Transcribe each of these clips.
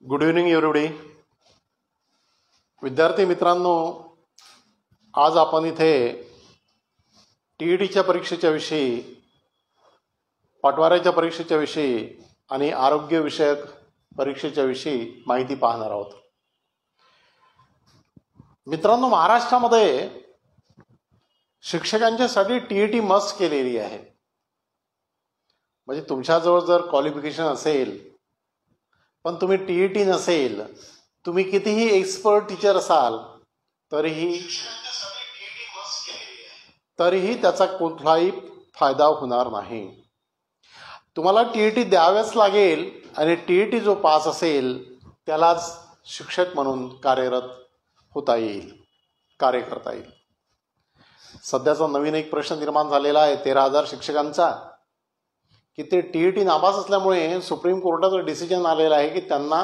Good evening everybody. विद्यार्थी मित्रांनो, आज आपण इथे TETच्या परीक्षेच्या विषयी, पटवाऱ्याच्या परीक्षेच्या विषयी आणि आरोग्यविषयक परीक्षेच्या विषयी माहिती पाहणार आहोत. मित्रांनो, महाराष्ट्रामध्ये शिक्षकांच्यासाठी TET मस्ट केलेली आहे. म्हणजे तुमच्याजवळ जर क्वालिफिकेशन असेल पण तुम्ही TET नसेल, तुम्ही कितीही एक्सपर्ट टीचर असाल तरीही त्याचा कुठलाही फायदा होणार नाही. तुम्हाला TET द्यावेच लागेल आणि TET जो पास असेल त्यालाच शिक्षक म्हणून कार्यरत होता येईल, कार्य करता येईल. सध्याचा नवीन एक प्रश्न निर्माण झालेला आहे 13,000 शिक्षकांचा, की ते TET नापास असल्यामुळे सुप्रीम कोर्टाचं डिसिजन आलेलं आहे की त्यांना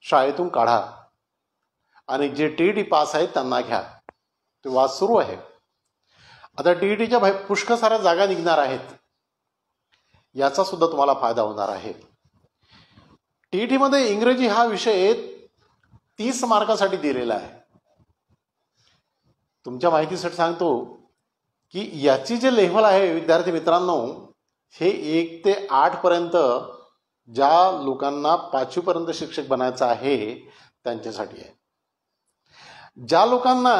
शाळेतून काढा आणि जे TET पास आहेत त्यांना घ्या. ते वाद सुरू आहे. आता TETच्या पुष्कळ साऱ्या जागा निघणार आहेत, याचा सुद्धा तुम्हाला फायदा होणार आहे. TETमध्ये इंग्रजी हा विषय 30 मार्कासाठी दिलेला आहे. तुमच्या माहितीसाठी सांगतो की याची जे लेव्हल आहे विद्यार्थी मित्रांनो, हे 1 ते 8 पर्यंत ज्या लोकांना 5वी पर्यंत शिक्षक बनायचं आहे त्यांच्यासाठी आहे. ज्या लोकांना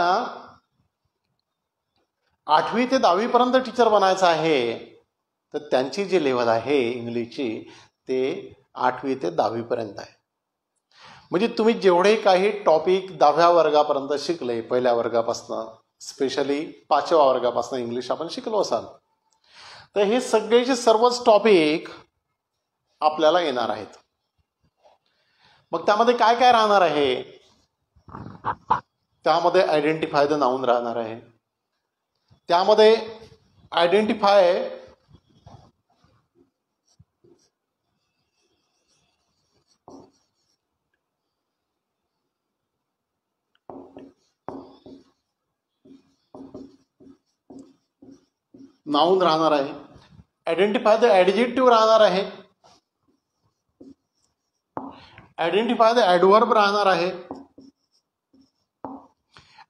8वी ते 10वी पर्यंत टीचर बनायचं आहे तर त्यांची जी लेव्हल आहे इंग्लिशची ते 8वी ते 10वी पर्यंत आहे. म्हणजे तुम्ही जेवढे काही टॉपिक 10व्या वर्गापर्यंत शिकले, पहिल्या वर्गापासून स्पेशली 5व्या वर्गापासून इंग्लिश आपण शिकलो असाल, तर हे सगळेचे सर्वच टॉपिक आपल्याला येणार आहेत. मग त्यामध्ये काय काय राहणार आहे? त्यामध्ये आयडेंटिफाय द नाउन राहणार आहे. त्यामध्ये आयडेंटिफाय नाउन राहणार आहे. आयडेंटिफाय द ॲडजेक्टिव्ह राहणार आहे. आयडेंटिफाय द ॲडव्हर्ब राहणार आहे.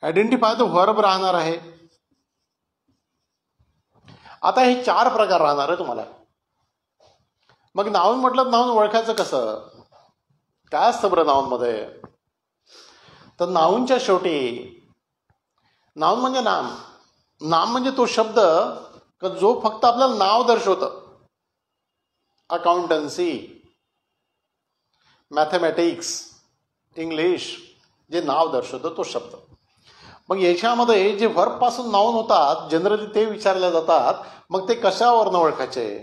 आयडेंटिफाय द व्हर्ब राहणार आहे. आता हे 4 प्रकार राहणार आहे तुम्हाला. मग नाउन म्हटलं, नाउन ओळखायचं कसं? काय असतं बरं नाउनमध्ये? तर नाउनच्या शेवटी, नाउन म्हणजे नाम. नाम म्हणजे तो शब्द जो फक्त आपल्याला नाव दर्शवतं. अकाउंटन्सी, मॅथमॅटिक्स, इंग्लिश, जे नाव दर्शवतं तो शब्द. मग याच्यामध्ये जे व्हर्ब पासून नाउन होतात जनरली ते विचारले जातात. मग ते कशावरनं ओळखायचे?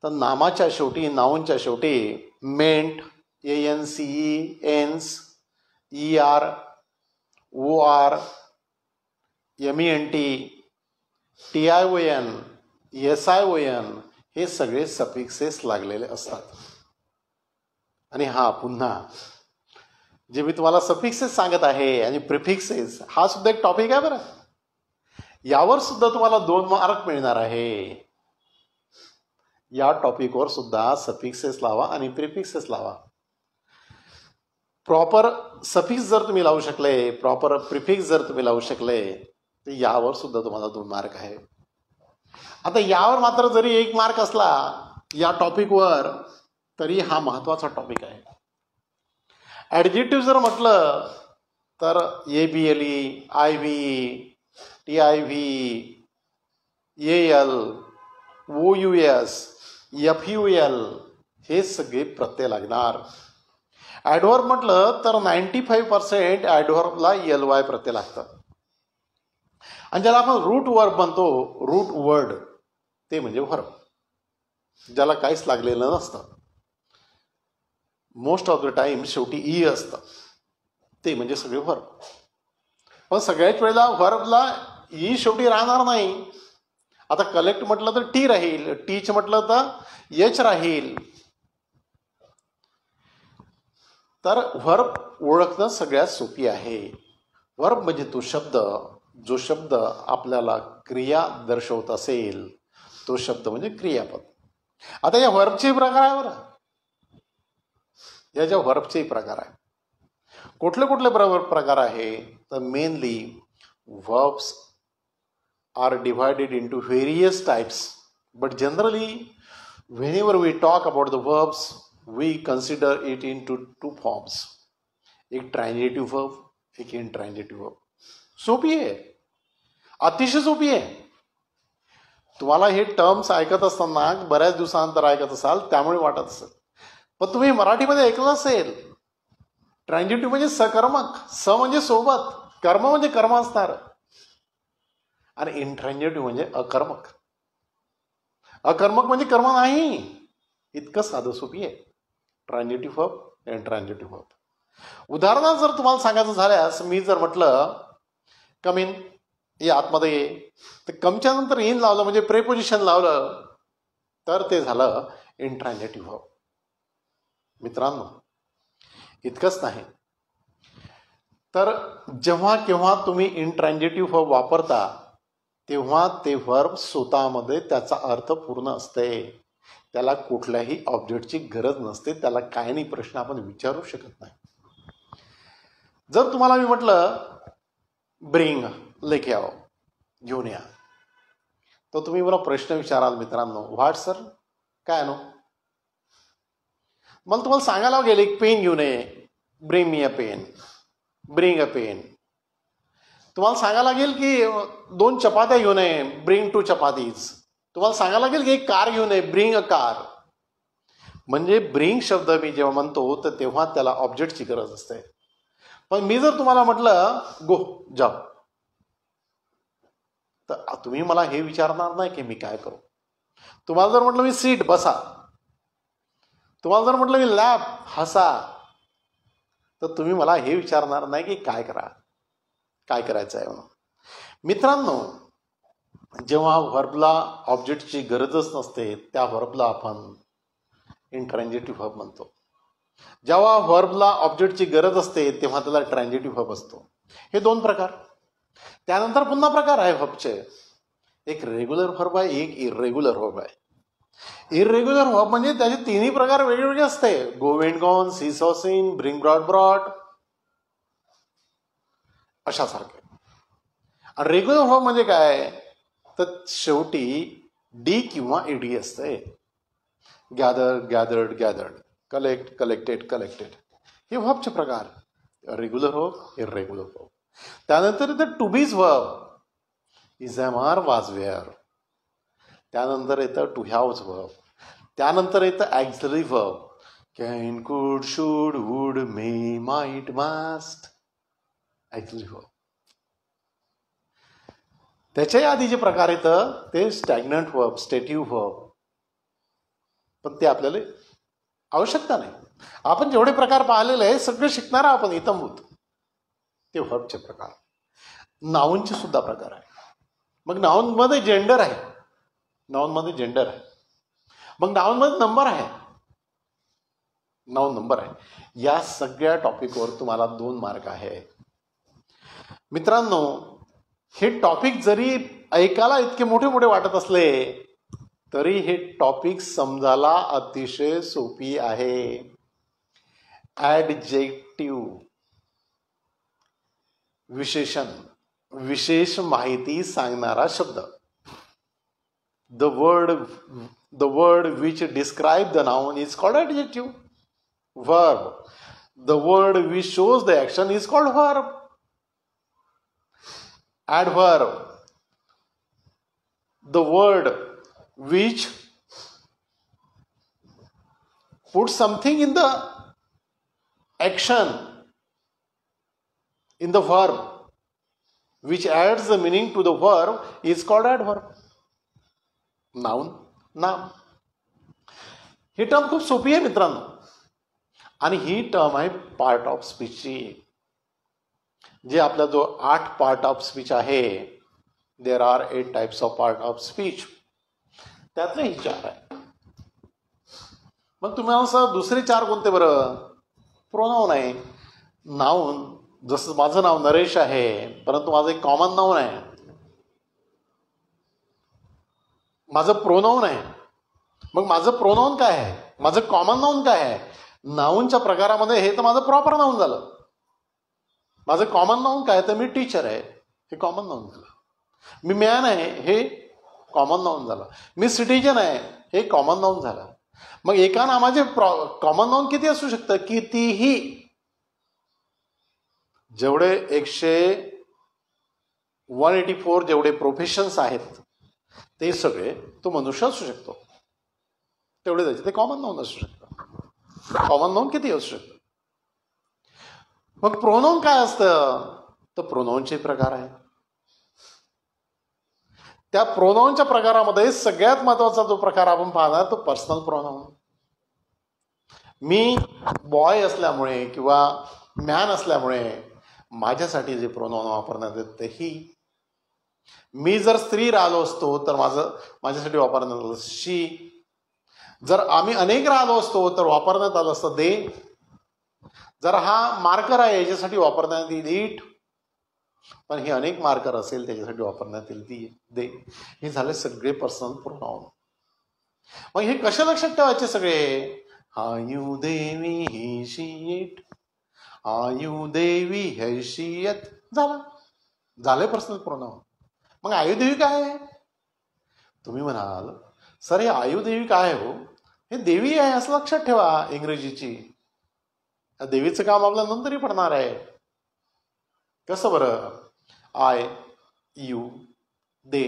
तर नामाच्या शेवटी, नाउनच्या शेवटी मेंट, ANCE, एन्स, ER, OR, MENT, TION, SION हे सगळे सफिक्सेस लागलेले असतात. आणि पुन्हा जे मी तुम्हाला सफिक्सेस सांगत आहे आणि प्रिफिक्सेस, हा सुद्धा एक टॉपिक आहे बरं. यावर सुद्धा तुम्हाला 2 मार्क मिळणार आहे. या टॉपिकवर सुद्धा सफिक्सेस लावा आणि प्रिफिक्सेस लावा. प्रॉपर सफिक्स जर तुम्ही लावू शकले, प्रॉपर प्रिफिक्स जर तुम्ही लावू शकले, तर यावर सुद्धा तुम्हाला 2 मार्क आहे. आता यावर मात्र जरी 1 मार्क असला या टॉपिकवर, तरी हा महत्वाचा टॉपिक आहे. ॲडजेक्टिव्ह जर म्हटलं तर ABLE, IVE, TIV, AL, OUS, FUL हे सगळे प्रत्यय लागणार. ॲडव्हर्ब म्हटलं तर 95% ॲडव्हर्बला LY प्रत्यय लागतं. आणि ज्याला आपण रूट वर्ब म्हणतो, रूट वर्ड, ते म्हणजे व्हर्ब, ज्याला काहीच लागलेलं नसतं. मोस्ट ऑफ द टाइम शेवटी E असतं, ते म्हणजे सगळे व्हर्ब. पण सगळ्याच वेळेला व्हर्बला E शेवटी राहणार नाही. आता कलेक्ट म्हटलं तर T राहील, टीच म्हटलं तर H राहील. तर व्हर्ब ओळखणं सगळ्यात सोपी आहे. व्हर्ब म्हणजे तो शब्द, जो शब्द आपल्याला क्रिया दर्शवत असेल, तो शब्द म्हणजे क्रियापद. आता या व्हर्बचे प्रकार आहे बरं. याच्या व्हर्बचे प्रकार आहे. कुठले कुठले प्रकार आहे तर mainly verbs are divided into various types, but generally whenever we talk about the verbs we consider it into two forms. एक ट्रान्झिटिव्ह वर्ब, एक इनट्रान्झिटिव्ह वर्ब. सोपी आहे, अतिशय सोपी आहे. तुम्हाला हे टर्म्स ऐकत असताना बऱ्याच दिवसानंतर ऐकत असाल त्यामुळे वाटत असेल, पण तुम्ही मराठीमध्ये ऐकलं असेल ट्रान्झिटिव्ह म्हणजे सकर्मक, स म्हणजे सोबत, कर्म म्हणजे कर्म असणार, आणि इनट्रान्झिटिव्ह म्हणजे अकर्मक. अकर्मक म्हणजे कर्म नाही. इतकं साधं सोपी आहे ट्रान्झिटिव्ह वर्ब, इनट्रान्झिटिव्ह वर्ब. उदाहरणार्थ जर तुम्हाला सांगायचं झाल्यास, मी जर म्हटलं कम इन, या आतमध्ये ये, तर कमच्या नंतर इन लावलं म्हणजे प्रेपोजिशन लावलं तर ते झालं इनट्रान्झिटिव्ह वर्ब. मित्रांनो, इतकंच नाही तर जेव्हा केव्हा तुम्ही इनट्रान्झिटिव्ह वर्ब वापरता तेव्हा ते वर्ब स्वतःमध्ये त्याचा अर्थ पूर्ण असते. त्याला कुठल्याही ऑब्जेक्टची गरज नसते. त्याला काय नाही प्रश्न आपण विचारू शकत नाही. जर तुम्हाला मी म्हटलं ब्रिंग, लेके आओ, घेऊन या, तर तुम्ही मला प्रश्न विचाराल मित्रांनो, व्हॉट सर, काय आणू? मला तुम्हाला सांगायला लागेल एक पेन घेऊन ये, bring me a pen, bring a pen. तुम्हाला सांगायला लागेल की 2 चपात्या घेऊन ये, ब्रिंग 2 चपातीज. तुम्हाला सांगायला लागेल की एक कार घेऊन ये, ब्रिंग अ कार. म्हणजे ब्रिंग शब्द मी जेव्हा म्हणतो तर तेव्हा त्याला ऑब्जेक्टची गरज असते. पण मी जर तुम्हाला म्हटलं गो, जाओ, तर तुम्ही मला हे विचारणार नाही की मी काय करू. तुम्हाला जर म्हटलं मी सीट, बसा, तुम्हाला जर म्हटलं मी लॅप, हसा, तर तुम्ही मला हे विचारणार नाही की काय करायचं आहे म्हणून. मित्रांनो, जेव्हा व्हर्बला ऑब्जेक्टची गरजच नसते त्या व्हर्बला आपण इनट्रान्झिटिव्ह वर्ब म्हणतो. जेव्हा व्हर्बला ऑब्जेक्टची गरज असते तेव्हा त्याला ट्रान्झिटिव्ह वर्ब असतो. हे 2 प्रकार. त्यानंतर पुन्हा प्रकार आहे व्हर्बचे. एक रेग्युलर व्हर्ब आहे, एक इरेग्युलर व्हर्ब आहे. इरेग्युलर व्हर्ब म्हणजे त्याचे 3ही प्रकार वेगवेगळे असते. गो वेंट गॉन, सी सॉ सीन, ब्रिंग ब्रॉट ब्रॉट, अशासारखे. आणि रेग्युलर व्हर्ब म्हणजे काय तर शेवटी डी किंवा ईडी असते. Gather, gathered, gathered, collect, collected, collected. हे व्हर्बचे प्रकार. Regular verb, irregular verb. त्यानंतर येतं टू बीज व्हर्ब, इज एम आर, वाज वेअर. त्यानंतर येतं टू हॅव्स व्हर्ब. त्यानंतर येतं auxiliary verb, can, could, should, would, may, might, must. Auxiliary verb. त्याच्या आधी जे प्रकार येतं ते स्टॅग्नंट व्हर्ब, स्टेटिव्ह व्हर्ब, पण ते आपल्याला आवश्यकता नाही. आपण जेवढे प्रकार पाहिलेले आहे सगळे शिकणार आपण इतंभूत. ते व्हर्बचे प्रकार. नाऊनचे सुद्धा प्रकार आहे. मग नाऊनमध्ये जेंडर आहे, नाऊनमध्ये जेंडर आहे. मग नाऊनमध्ये नंबर आहे, नाऊन नंबर आहे. या सगळ्या टॉपिकवर तुम्हाला 2 मार्क आहे. मित्रांनो, हे टॉपिक जरी ऐकायला इतके मोठे मोठे वाटत असले तरी हे टॉपिक समजायला अतिशय सोपी आहे. ॲडजेक्टिव्ह, विशेषण, विशेष माहिती सांगणारा शब्द. The word which describes the noun is called adjective. Verb, the word which shows the action is called verb. Adverb, the word which puts something in the action, in the verb, which adds the meaning to the verb is called adverb. Noun, नाम. ही term खूप सोपी आहे मित्रांनो, आणि ही term आहे part of स्पीचची. जे आपला जो 8 पार्ट ऑफ स्पीच आहे, there are 8 types of part of speech, त्यातले ही 4 आहे. मग तुम्हाला असं दुसरे 4 कोणते बरं? प्रोनाऊन आहे. नाऊन, जसं माझं नाव नरेश आहे परंतु माझं एक कॉमन नाऊन आहे, माझं प्रोनाऊन आहे. मग माझं प्रोनाऊन काय आहे, माझं कॉमन नाऊन काय आहे? नाऊनच्या प्रकारामध्ये हे तर माझं प्रॉपर नाऊन झालं. माझं कॉमन नाऊन काय, तर मी टीचर आहे, हे कॉमन नाऊन झालं. मी मॅन आहे, हे कॉमन नाऊन झालं. मी सिटीजन आहे, हे कॉमन नाऊन झालं. मग एका नामाचे कॉमन नाऊन किती असू शकतं? कितीही. जेवढे 184 जेवढे प्रोफेशन्स आहेत ते सगळे तो मनुष्य असू शकतो, तेवढे त्याचे ते कॉमन नाऊन असू शकतं. कॉमन नाऊन किती असू शकतं. मग प्रोनाऊन काय असतं? तर प्रोनाऊनचे प्रकार आहे. त्या प्रोनाऊनच्या प्रकारामध्ये सगळ्यात महत्वाचा जो प्रकार आपण पाहणार तो पर्सनल प्रोनाऊन. मी बॉय असल्यामुळे किंवा मॅन असल्यामुळे माझ्यासाठी जे प्रोनाऊन वापरण्यात येते ही. मी जर स्त्री राहिलो असतो तर माझ्यासाठी वापरण्यात आलं शी. जर आम्ही अनेक राहिलो असतो तर वापरण्यात आलं असतं दे. जर हा मार्कर आहे याच्यासाठी वापरण्यात येईल इट, पण हे अनेक मार्कर असेल त्याच्यासाठी वापरण्यात येईल ती दे. हे झाले सगळे पर्सनल प्रोनाऊन. मग हे कसे लक्षात ठेवायचे सगळे? आयु देवी ही शी इट, आयु देवी हैशियत. झाले पर्सनल प्रोनाऊन. मग आयुदेवी काय आहे? तुम्ही म्हणाल सर हे आयुदेवी काय हो? हे देवी आहे असं लक्षात ठेवा इंग्रजीची. देवीचं काम आपल्याला नंतरही पडणार आहे. कसं बरं? I you they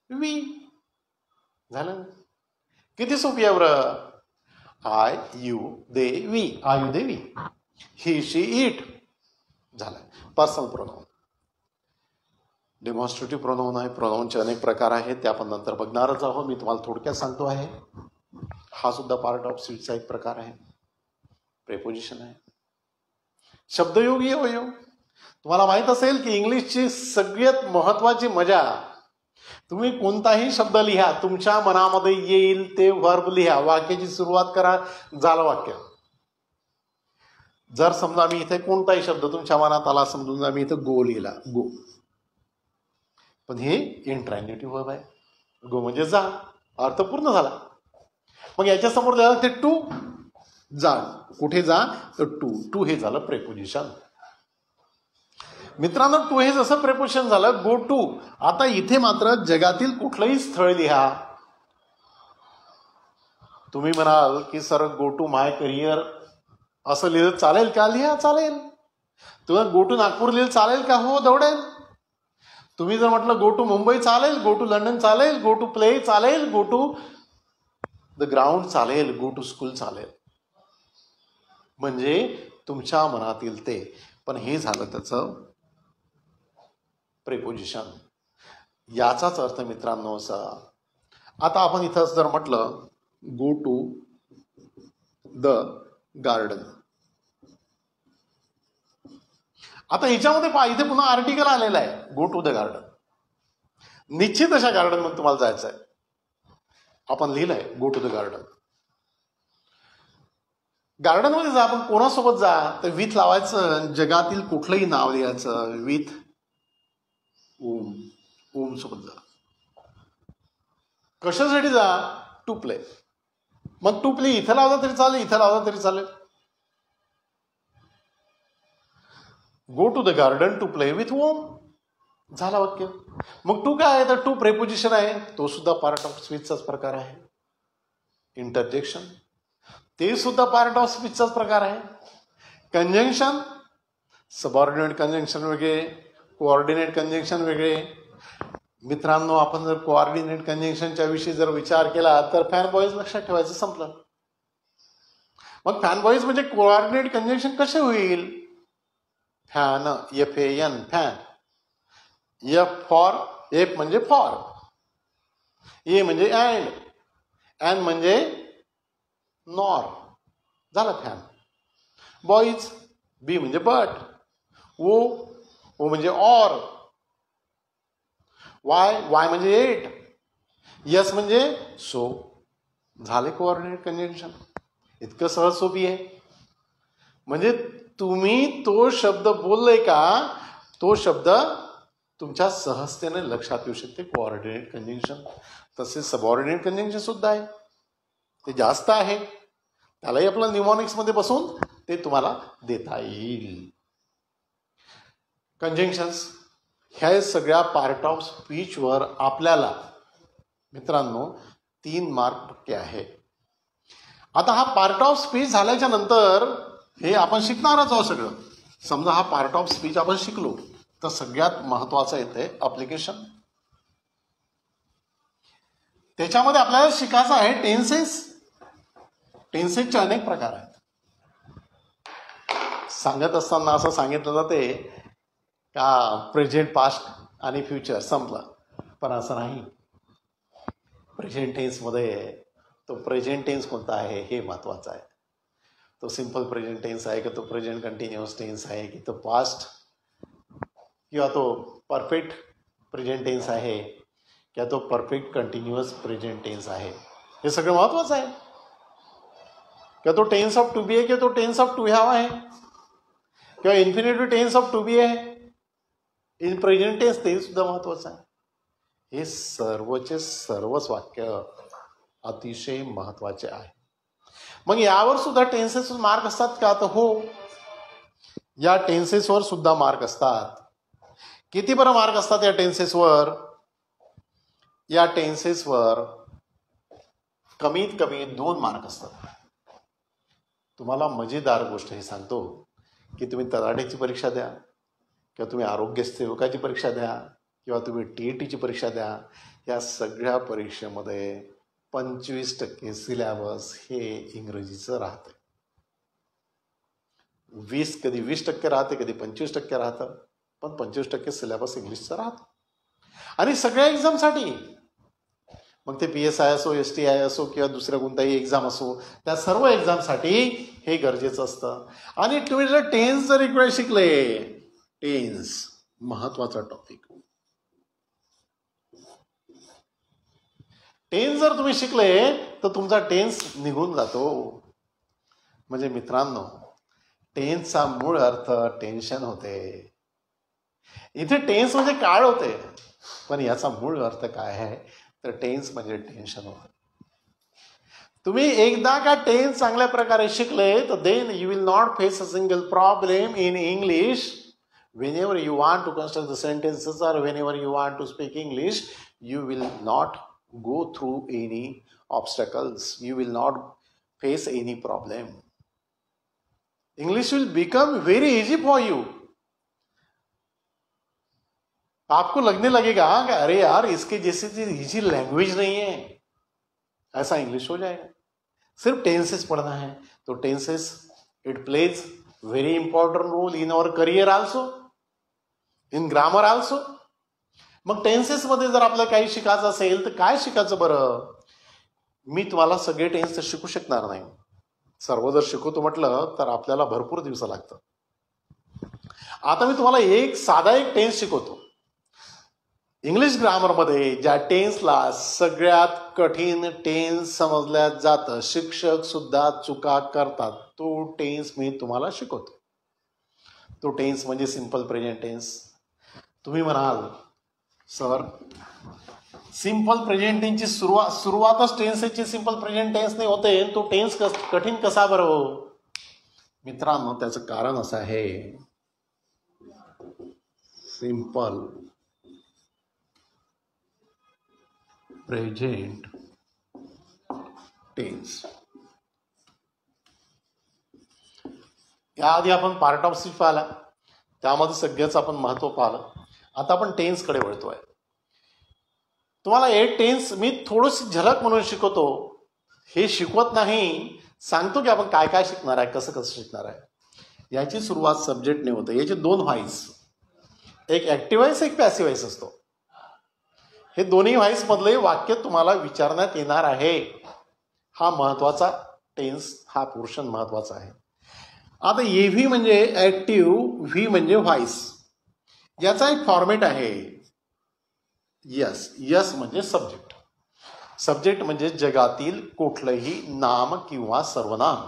we. झालं. किती सोपी आहे बरं? आय यू दे वी, आयु देवी. ही शी इट. झालं पर्सनल प्रोनाऊन. डेमॉन्स्ट्रेटिव्ह प्रोनाऊन आहे. प्रोनाऊनचे अनेक प्रकार आहेत, ते आपण नंतर बघणारच आहोत. मी तुम्हाला थोडक्यात सांगतो आहे. हा सुद्धा पार्ट ऑफ स्पीचचा एक प्रकार आहे. प्रेपोजिशन आहे. शब्दयोगी अवयव. तुम्हाला माहित असेल की इंग्लिशची सगळ्यात महत्वाची मजा, तुम्ही कोणताही शब्द लिहा, तुमच्या मनामध्ये येईल ते वर्ब लिहा. वाक्याची सुरुवात करा, झालं वाक्य. जर समजा मी इथे कोणताही शब्द तुमच्या मनात आला, समजून मी इथं गो लिहिला, गो. पण हे इंट्रान्सिटिव्ह वर्ब आहे. गो म्हणजे जा, अर्थ पूर्ण झाला. मग याच्या समोर झालं ते टू, जा. कुठे जा? तर टू हे झालं प्रेपोजिशन. मित्रांनो, टू हे जसं प्रेपोजिशन झालं, गो टू. आता इथे मात्र जगातील कुठलंही स्थळ लिहा. तुम्ही म्हणाल की sir go to my career असं लिहिलं चालेल का? लिहा, चालेल. तुम्हाला गो टू नागपूर लिहिलं चालेल का? हो, दौडेल. तुम्ही जर म्हटलं गो टू मुंबई चालेल, गो टू लंडन चालेल, गो टू प्ले चालेल, गो टू द ग्राउंड चालेल, गो टू स्कूल चालेल. म्हणजे तुमच्या मनातील ते. पण हे झालं त्याचं प्रेपोजिशन. याचाच अर्थ मित्रांनो असा. आता आपण इथं जर म्हटलं गो टू द गार्डन. आता याच्यामध्ये पहा, इथे पुन्हा आर्टिकल आलेला आहे, गो टू द गार्डन. निश्चित अशा गार्डन मध्ये तुम्हाला जायचं आहे. आपण लिहिलंय go to the garden. Garden मध्ये जा, आपण कोणासोबत जा? तर विथ लावायचं. जगातील कुठलंही नाव लिहायचं. विथ ओम. ओम सोबत जा. कशासाठी जा? To play. मग टू प्ले इथं लावला तरी चालेल, इथं लावला तरी चालेल. Go to the garden to play with Om. झाला वाक्य. मग टू काय आहे? तर टू प्रेपोजिशन आहे. तो सुद्धा पार्ट ऑफ स्पीचचाच प्रकार आहे. इंटरजेक्शन ते सुद्धा पार्ट ऑफ स्पीचचाच प्रकार आहे. कंजंक्शन, सबऑर्डिनेट कंजंक्शन वेगळे, कोऑर्डिनेट कंजंक्शन वेगळे. मित्रांनो, आपण जर कोऑर्डिनेट कंजंक्शनच्या विषयी जर विचार केला तर फॅन बॉईज लक्षात ठेवायचं, संपलं. मग फॅन बॉईज म्हणजे कोऑर्डिनेट कंजंक्शन कसे होईल? Fan, FAN, fan. F for, F म्हणजे फॉर, ए म्हणजे अँड, अँड म्हणजे नॉर. झालं फॅन. बॉईज, बी म्हणजे बट, ओ म्हणजे ऑर, वाय म्हणजे एट, यस म्हणजे सो. झाले कोऑर्डिनेट कंजंक्शन. इतकं सहज सोपी आहे. म्हणजे तुम्ही तो शब्द बोलले का, तो शब्द तुमच्या सहजतेने लक्षात येऊ शकते. Coordinate conjunction. तसेच सबऑर्डिनेट कंजंक्शन सुद्धा आहे, ते जास्त आहे. त्यालाही आपल्याला न्यूमॉनिक्समध्ये बसवून ते तुम्हाला देता येईल. कंजंक्शन्स ह्या सगळ्या पार्ट ऑफ स्पीचवर आपल्याला मित्रांनो 3 मार्क आहे. आता हा पार्ट ऑफ स्पीच झाल्याच्या नंतर हे आपण शिकणारच आहोत सगळं. समजा हा पार्ट ऑफ स्पीच आपण शिकलो तर सगळ्यात महत्वाचं येते अप्लिकेशन. त्याच्यामध्ये आपल्याला शिकायचं आहे टेन्सेस. टेन्सेसचे अनेक प्रकार आहेत. सांगत असताना असं सांगितलं जाते का प्रेझेंट, पास्ट आणि फ्युचर संपलं, पण असं नाही. प्रेझेंट टेन्समध्ये तो प्रेझेंट टेन्स कोणता आहे हे महत्त्वाचं आहे. तो सिंपल प्रेझेंट टेन्स आहे की तो प्रेझेंट कंटिन्युअस टेन्स आहे की तो पास्ट किंवा तो परफेक्ट प्रेझेंट टेन्स आहे किंवा तो परफेक्ट कंटिन्युअस प्रेझेंट टेन्स आहे, हे सगळं महत्त्वाचं आहे. किंवा तो टेन्स ऑफ टू बी आहे किंवा तो टेन्स ऑफ टू हॅव आहे किंवा infinitive tense of to be आहे. इन प्रेझेंट टेन्स ते सुद्धा महत्त्वाचं आहे. हे सर्वचे सर्वच वाक्य अतिशय महत्त्वाचे आहे. मग यावर सुद्धा टेन्सेस मार्क असतात का? तर हो, या टेन्सेसवर सुद्धा मार्क असतात. किती बरं मार्क असतात या टेन्सेसवर? या टेन्सेसवर कमीत कमी 2 मार्क असतात. तुम्हाला मजेदार गोष्ट हे सांगतो की तुम्ही तलाठीची परीक्षा द्या किंवा तुम्ही आरोग्य सेवकाची परीक्षा द्या किंवा तुम्ही TETची परीक्षा द्या, या सगळ्या परीक्षेमध्ये 25% सिलॅबस हे इंग्रजीचं राहतं. कधी 20% राहते, कधी 25% राहतं, पण 25% सिलॅबस इंग्लिशचं राहतं. आणि सगळ्या एक्झामसाठी, मग ते PSI असो, STI असो किंवा दुसऱ्या कोणताही एक्झाम असो, त्या सर्व एक्झामसाठी हे गरजेचं असतं. आणि तुम्ही जर टेन्स जर एक वेळ शिकले, टेन्स महत्वाचा टॉपिक. टेन्स जर तुम्ही शिकले तर तुमचा टेन्स निघून जातो. म्हणजे मित्रांनो, टेन्सचा मूळ अर्थ टेन्शन होते. इथे टेन्स म्हणजे काळ होते, पण याचा मूळ अर्थ काय आहे तर टेन्स म्हणजे टेन्शन होते. तुम्ही एकदा का टेन्स चांगल्या प्रकारे शिकले तर then you will not face a single problem in English. whenever you want to construct the sentences or whenever you want to speak English, you will not go through any obstacles. You will not face any problem. English will become very easy for you. आपको लगने लगेगा कि अरे यार, इसके जैसे easy language नहीं है, ऐसा इंग्लिश हो जाएगा. सिर्फ टेंसेस पढ़ना है. तो tenses it plays very important role in our career also, in grammar also. मग टेन्सेस मध्ये जर आपल्याला काही शिकायचं असेल तर काय शिकायचं बरं? मी तुम्हाला सगळे टेन्स तर शिकू शकणार नाही. सर्व जर शिकवतो म्हटलं तर आपल्याला भरपूर दिवस लागतं. आता मी तुम्हाला एक टेन्स शिकवतो. इंग्लिश ग्रामरमध्ये ज्या टेन्सला सगळ्यात कठीण टेन्स समजल्या जातं, शिक्षक सुद्धा चुका करतात, तो टेन्स मी तुम्हाला शिकवतो. तो टेन्स म्हणजे सिंपल प्रेझेंट टेन्स. तुम्ही म्हणाल सर, सिंपल प्रेझेंट टेन्सची सुरुवातच टेन्सेसची सिंपल प्रेझेंट टेन्सने होते, तो टेन्स कठीण कसा बरं हो? मित्रांनो, त्याचं कारण असं आहे, सिंपल प्रेझेंट टेन्स. याआधी आपण पार्ट ऑफ स्पीच पाहिला, त्यामध्ये सगळ्याच आपण महत्व पाहिलं. आता आपण टेन्सकडे वळतोय. तुम्हाला एक टेन्स मी थोडीशी झलक म्हणून शिकवतो. हे शिकवत नाही, सांगतो की आपण काय काय शिकणार आहे, कसं कसं शिकणार आहे. याची सुरुवात सब्जेक्टने होते. याचे 2 व्हाईस, एक ऍक्टिव्ह व्हाईस, एक पॅसिव्ह व्हाईस असतो. हे दोन्ही व्हाईस मधले वाक्य तुम्हाला विचारण्यात येणार आहे. हा महत्वाचा टेन्स, हा पोर्शन महत्वाचा आहे. आता AV म्हणजे ऍक्टिव्ह, V म्हणजे व्हाईस. याचा एक फॉर्मेट आहे. यस म्हणजे सब्जेक्ट. सब्जेक्ट म्हणजे जगातील कुठलंही नाम किंवा सर्वनाम,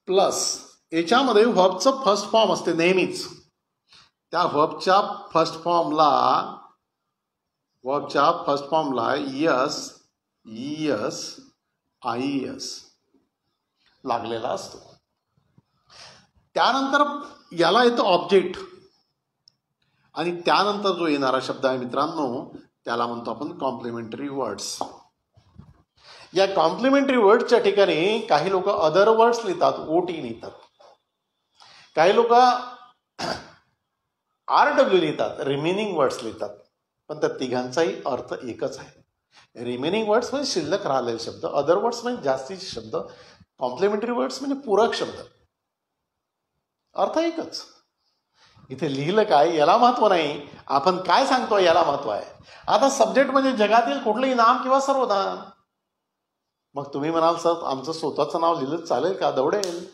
प्लस याच्यामध्ये व्हर्बचं फर्स्ट फॉर्म असते नेहमीच. त्या व्हर्बच्या फर्स्ट फॉर्मला यस, IES, लागलेला असतो. त्यानंतर याला येतं ऑब्जेक्ट आणि त्यानंतर जो येणारा शब्द आहे मित्रांनो त्याला म्हणतो आपण कॉम्प्लिमेंटरी वर्ड्स. या कॉम्प्लिमेंटरी वर्ड्सच्या ठिकाणी काही लोक अदर वर्ड्स लिहितात, OT लिहितात, काही लोक RW लिहितात, रिमेनिंग वर्ड्स लिहितात. पण त्या तिघांचाही अर्थ एकच आहे. रिमेनिंग वर्ड्स म्हणजे शिल्लक राहिलेले शब्द, अदर वर्ड्स म्हणजे जास्तीचे शब्द, कॉम्प्लिमेंटरी वर्ड्स म्हणजे पूरक शब्द. अर्थ एकच. इथे लिहिलं काय याला महत्व नाही, आपण काय सांगतो याला महत्व आहे. आता सब्जेक्ट म्हणजे जगातील कुठलंही नाम किंवा सर्वनाम. मग तुम्ही म्हणाल सर आमचं स्वतःचं नाव लिहिलं चालेल का? दवडेल.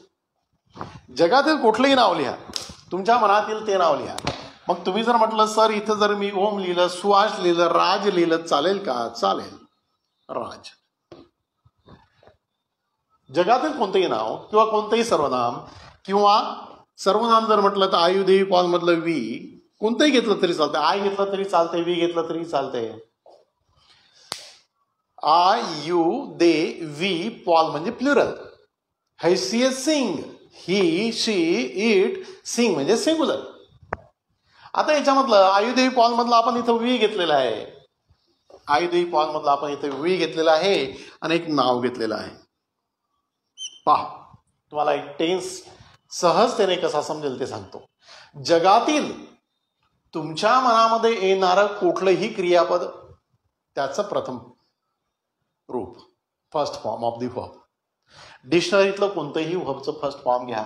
जगातील कुठलंही नाव लिहा, तुमच्या मनातील ते नाव लिहा. मग तुम्ही जर म्हटलं सर इथं जर मी ओम लिहिलं, सुहास लिहिलं, राज लिहिलं चालेल का? चालेल, राज. जगातील कोणतंही नाव किंवा कोणतंही सर्वनाम किंवा सर्वनाम जर म्हटलं तर आयु देवी पॉल मधलं वी कोणतंही घेतलं तरी चालतंय. आय घेतलं तरी चालतंय, वी घेतलं तरी चालतंय. आय यू दे वी पॉल म्हणजे प्लुरल. हैसियत sing, he she it sing म्हणजे सिंगुलर. आता याच्यामधलं आयुदेवी पॉल मधलं आपण इथं वी घेतलेलं आहे. आयुदेवी पॉल मधलं आपण इथं वी घेतलेलं आहे आणि एक नाव घेतलेलं आहे. पहा तुम्हाला एक टेन्स सहजतेने कसा समजेल ते सांगतो. जगातील तुमच्या मनामध्ये येणारं कुठलंही क्रियापद त्याचं प्रथम रूप, first form of the verb. डिक्शनरीतलं कोणतंही वर्बचं फर्स्ट फॉर्म घ्या.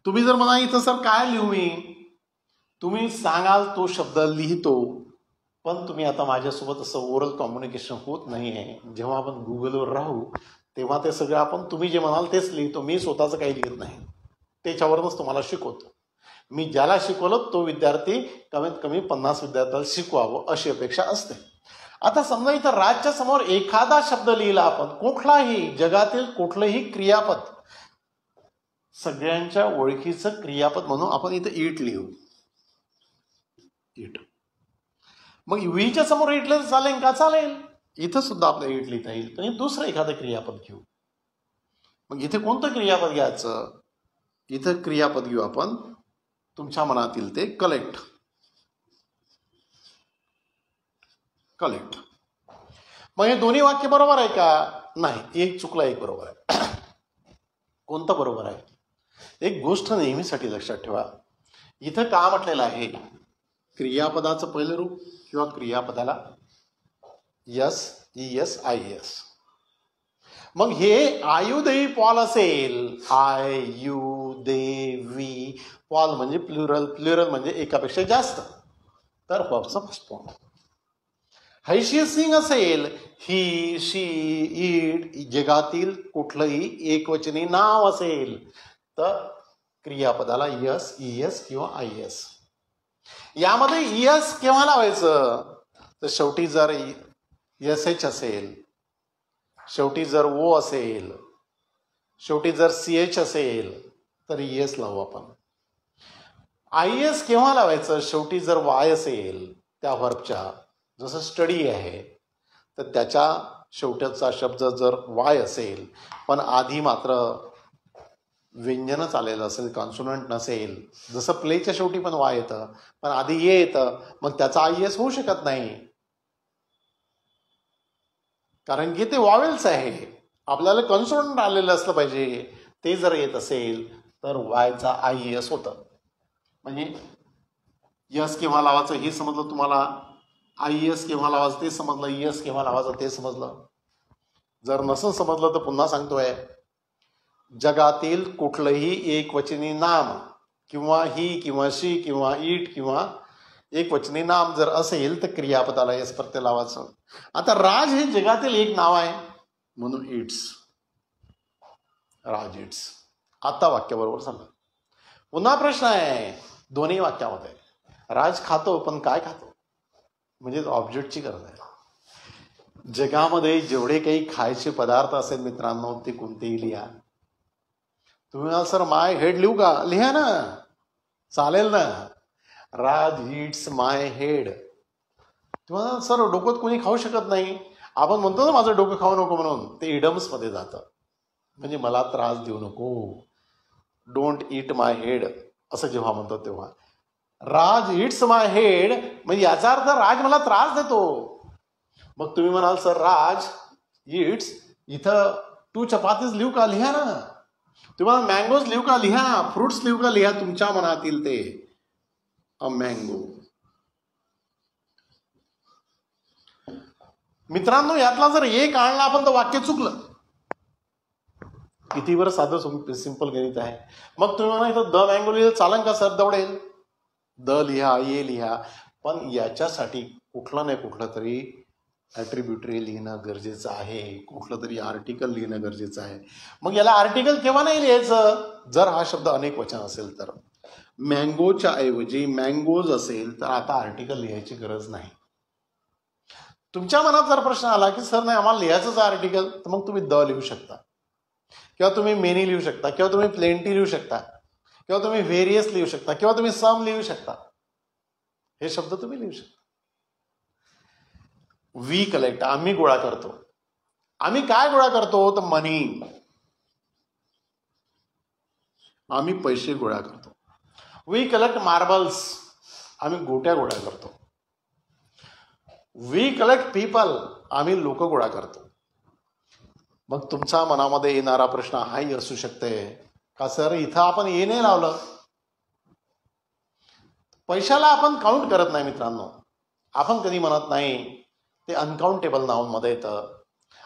तुम्ही जर म्हणा इथं सर काय लिहू मी, तुम्ही सांगाल तो शब्द लिहितो. पण तुम्ही आता माझ्यासोबत असं ओरल कम्युनिकेशन होत नाही आहे. जेव्हा आपण गुगलवर राहू तेव्हा ते सगळं आपण तुम्ही जे म्हणाल तेच लिहितो. मी स्वतःचं काही लिहित नाही, त्याच्यावरूनच तुम्हाला शिकवतो. मी ज्याला शिकवलं तो विद्यार्थी कमीत कमी 50 विद्यार्थ्याला शिकवावं अशी अपेक्षा असते. आता समजा इथं राजच्या समोर एखादा शब्द लिहिला आपण, कुठलाही जगातील कुठलंही क्रियापद, सगळ्यांच्या ओळखीचं क्रियापद म्हणून आपण इथं इट लिहू. इट. मग वीच्या समोर इट लिहिलं चालेल का? चालेल. इथं सुद्धा आपल्याला इट लिहिता येईल. पण दुसरं एखादं क्रियापद घेऊ. मग इथे कोणतं क्रियापद घ्यायचं? इथं क्रियापद घेऊ आपण तुमच्या मनातील ते कलेक्ट. कलेक्ट. मग हे दोन्ही वाक्य बरोबर आहे का? नाही, एक चुकला, एक बरोबर आहे. कोणतं बरोबर आहे? एक गोष्ट नेहमीसाठी लक्षात ठेवा. इथं का म्हटलेलं आहे? क्रियापदाचं पहिलं रूप किंवा क्रियापदाला यस, ES, IES. मग हे आयु दे पॉल असेल, आय यू दे वी पॉल म्हणजे प्लुरल, प्लुरल म्हणजे एकापेक्षा जास्त, तर वर्बचं फर्स्ट फॉर्म. हैसियत सिंग असेल, ही शी इट जगातील कुठलंही एकवचनी नाव असेल तर क्रियापदाला यस, ES किंवा IS. यामध्ये ES केव्हा लावायचं? तर शेवटी जर SH असेल, शेवटी जर O असेल, शेवटी जर CH असेल तर ES लावू आपण. IS केव्हा लावायचं? शेवटी जर Y असेल त्या वर्बच्या, जसं स्टडी आहे तर त्याच्या शेवटचा शब्द जर Y असेल पण आधी मात्र व्यंजनच आलेलं असेल, कॉन्सोनंट नसेल, जसं प्लेच्या शेवटी पण Y येतं पण आधी ये येतं, मग त्याचा IS होऊ शकत नाही कारण की ते वॉवेल्स आहे. आपल्याला कॉन्सोनंट आलेलं असलं पाहिजे. ते जर येत असेल तर वायचा IES होतं. म्हणजे यस केव्हा लावायचं हे समजलं तुम्हाला, IES केव्हा लावायचं ते समजलं, ES केव्हा लावायचं ते समजलं. जर नसेल समजलं तर पुन्हा सांगतोय, जगातील कुठलंही एकवचनी नाम किंवा ही किंवा शी किंवा इट किंवा एकवचनी नाम जर असेल तर क्रियापदाला यस प्रत्यय लावायचं. आता राज हे जगातील एक नाव आहे म्हणून इट्स, राज इट्स. आता वाक्य बरोबर सांगा. पुन्हा प्रश्न आहे दोन्ही वाक्यामध्ये, राज खातो पण काय खातो? म्हणजे ऑब्जेक्टची गरज आहे. जगामध्ये जेवढे काही खायचे पदार्थ असेल मित्रांनो ते कोणतेही लिहा. तुम्ही म्हणाल सर माय हेड लिहू का? लिहा ना, चालेल ना. राज इट्स माय हेड. तुम्हाला सर डोकं कोणी खाऊ शकत नाही. आपण म्हणतो ना माझं डोकं खाऊ नको म्हणून, ते इडम्स मध्ये जातं. म्हणजे मला त्रास देऊ नको. डोंट इट माय हेड असं जेव्हा म्हणतो तेव्हा राज इट्स माय हेड, म्हणजे याचा अर्थ राज मला त्रास देतो. मग तुम्ही म्हणाल सर राज इट्स, इथं 2 चपातीज लिहू का? लिहा ना. तुम्हाला मँगोज लिहू का? लिहा. फ्रुट्स लिहू का? लिहा. तुमच्या मनातील ते अ मँगो. मित्रांनो, यातला जर एक आणला आपण तर वाक्य चुकलं. किती बरं साधं सिंपल गणित आहे. मग तुम्ही म्हणा इथं द मँगो लिहिलं चालेल का सर? दवडेल. द लिहा, ये लिहा, पण याच्यासाठी कुठलं नाही कुठलं तरी ॲट्रिब्युटरी लिहिणं गरजेचं आहे, कुठलं तरी आर्टिकल लिहिणं गरजेचं आहे. मग याला आर्टिकल केव्हा नाही लिहायचं? जर हा शब्द अनेक वचन असेल तर. मँगोच्या ऐवजी मँगोज असेल तर आता आर्टिकल लिहायची गरज नाही. तुमच्या मनात जर प्रश्न आला की सर नाही आम्हाला लिहायचंच आर्टिकल, तर मग तुम्ही द लिहू शकता, किंवा तुम्ही मेनी लिहू शकता, किंवा तुम्ही प्लेंटी लिहू शकता, किंवा तुम्ही व्हेरियस लिहू शकता, किंवा तुम्ही सम लिहू शकता. हे शब्द तुम्ही लिहू शकता. वी कलेक्ट, आम्ही गोळा करतो. आम्ही काय गोळा करतो? तर मनी. आम्ही पैसे गोळा करतो. वी कलेक्ट मार्बल्स, आम्ही गोट्या गोळा करतो. वी कलेक्ट पीपल, आम्ही लोक गोळा करतो. मग तुमच्या मनामध्ये येणारा प्रश्न हाही असू शकते का सर इथं आपण ये नाही लावलं? पैशाला आपण काउंट करत नाही मित्रांनो. आपण कधी म्हणत नाही ते अनकाउंटेबल नाऊनमध्ये येतं.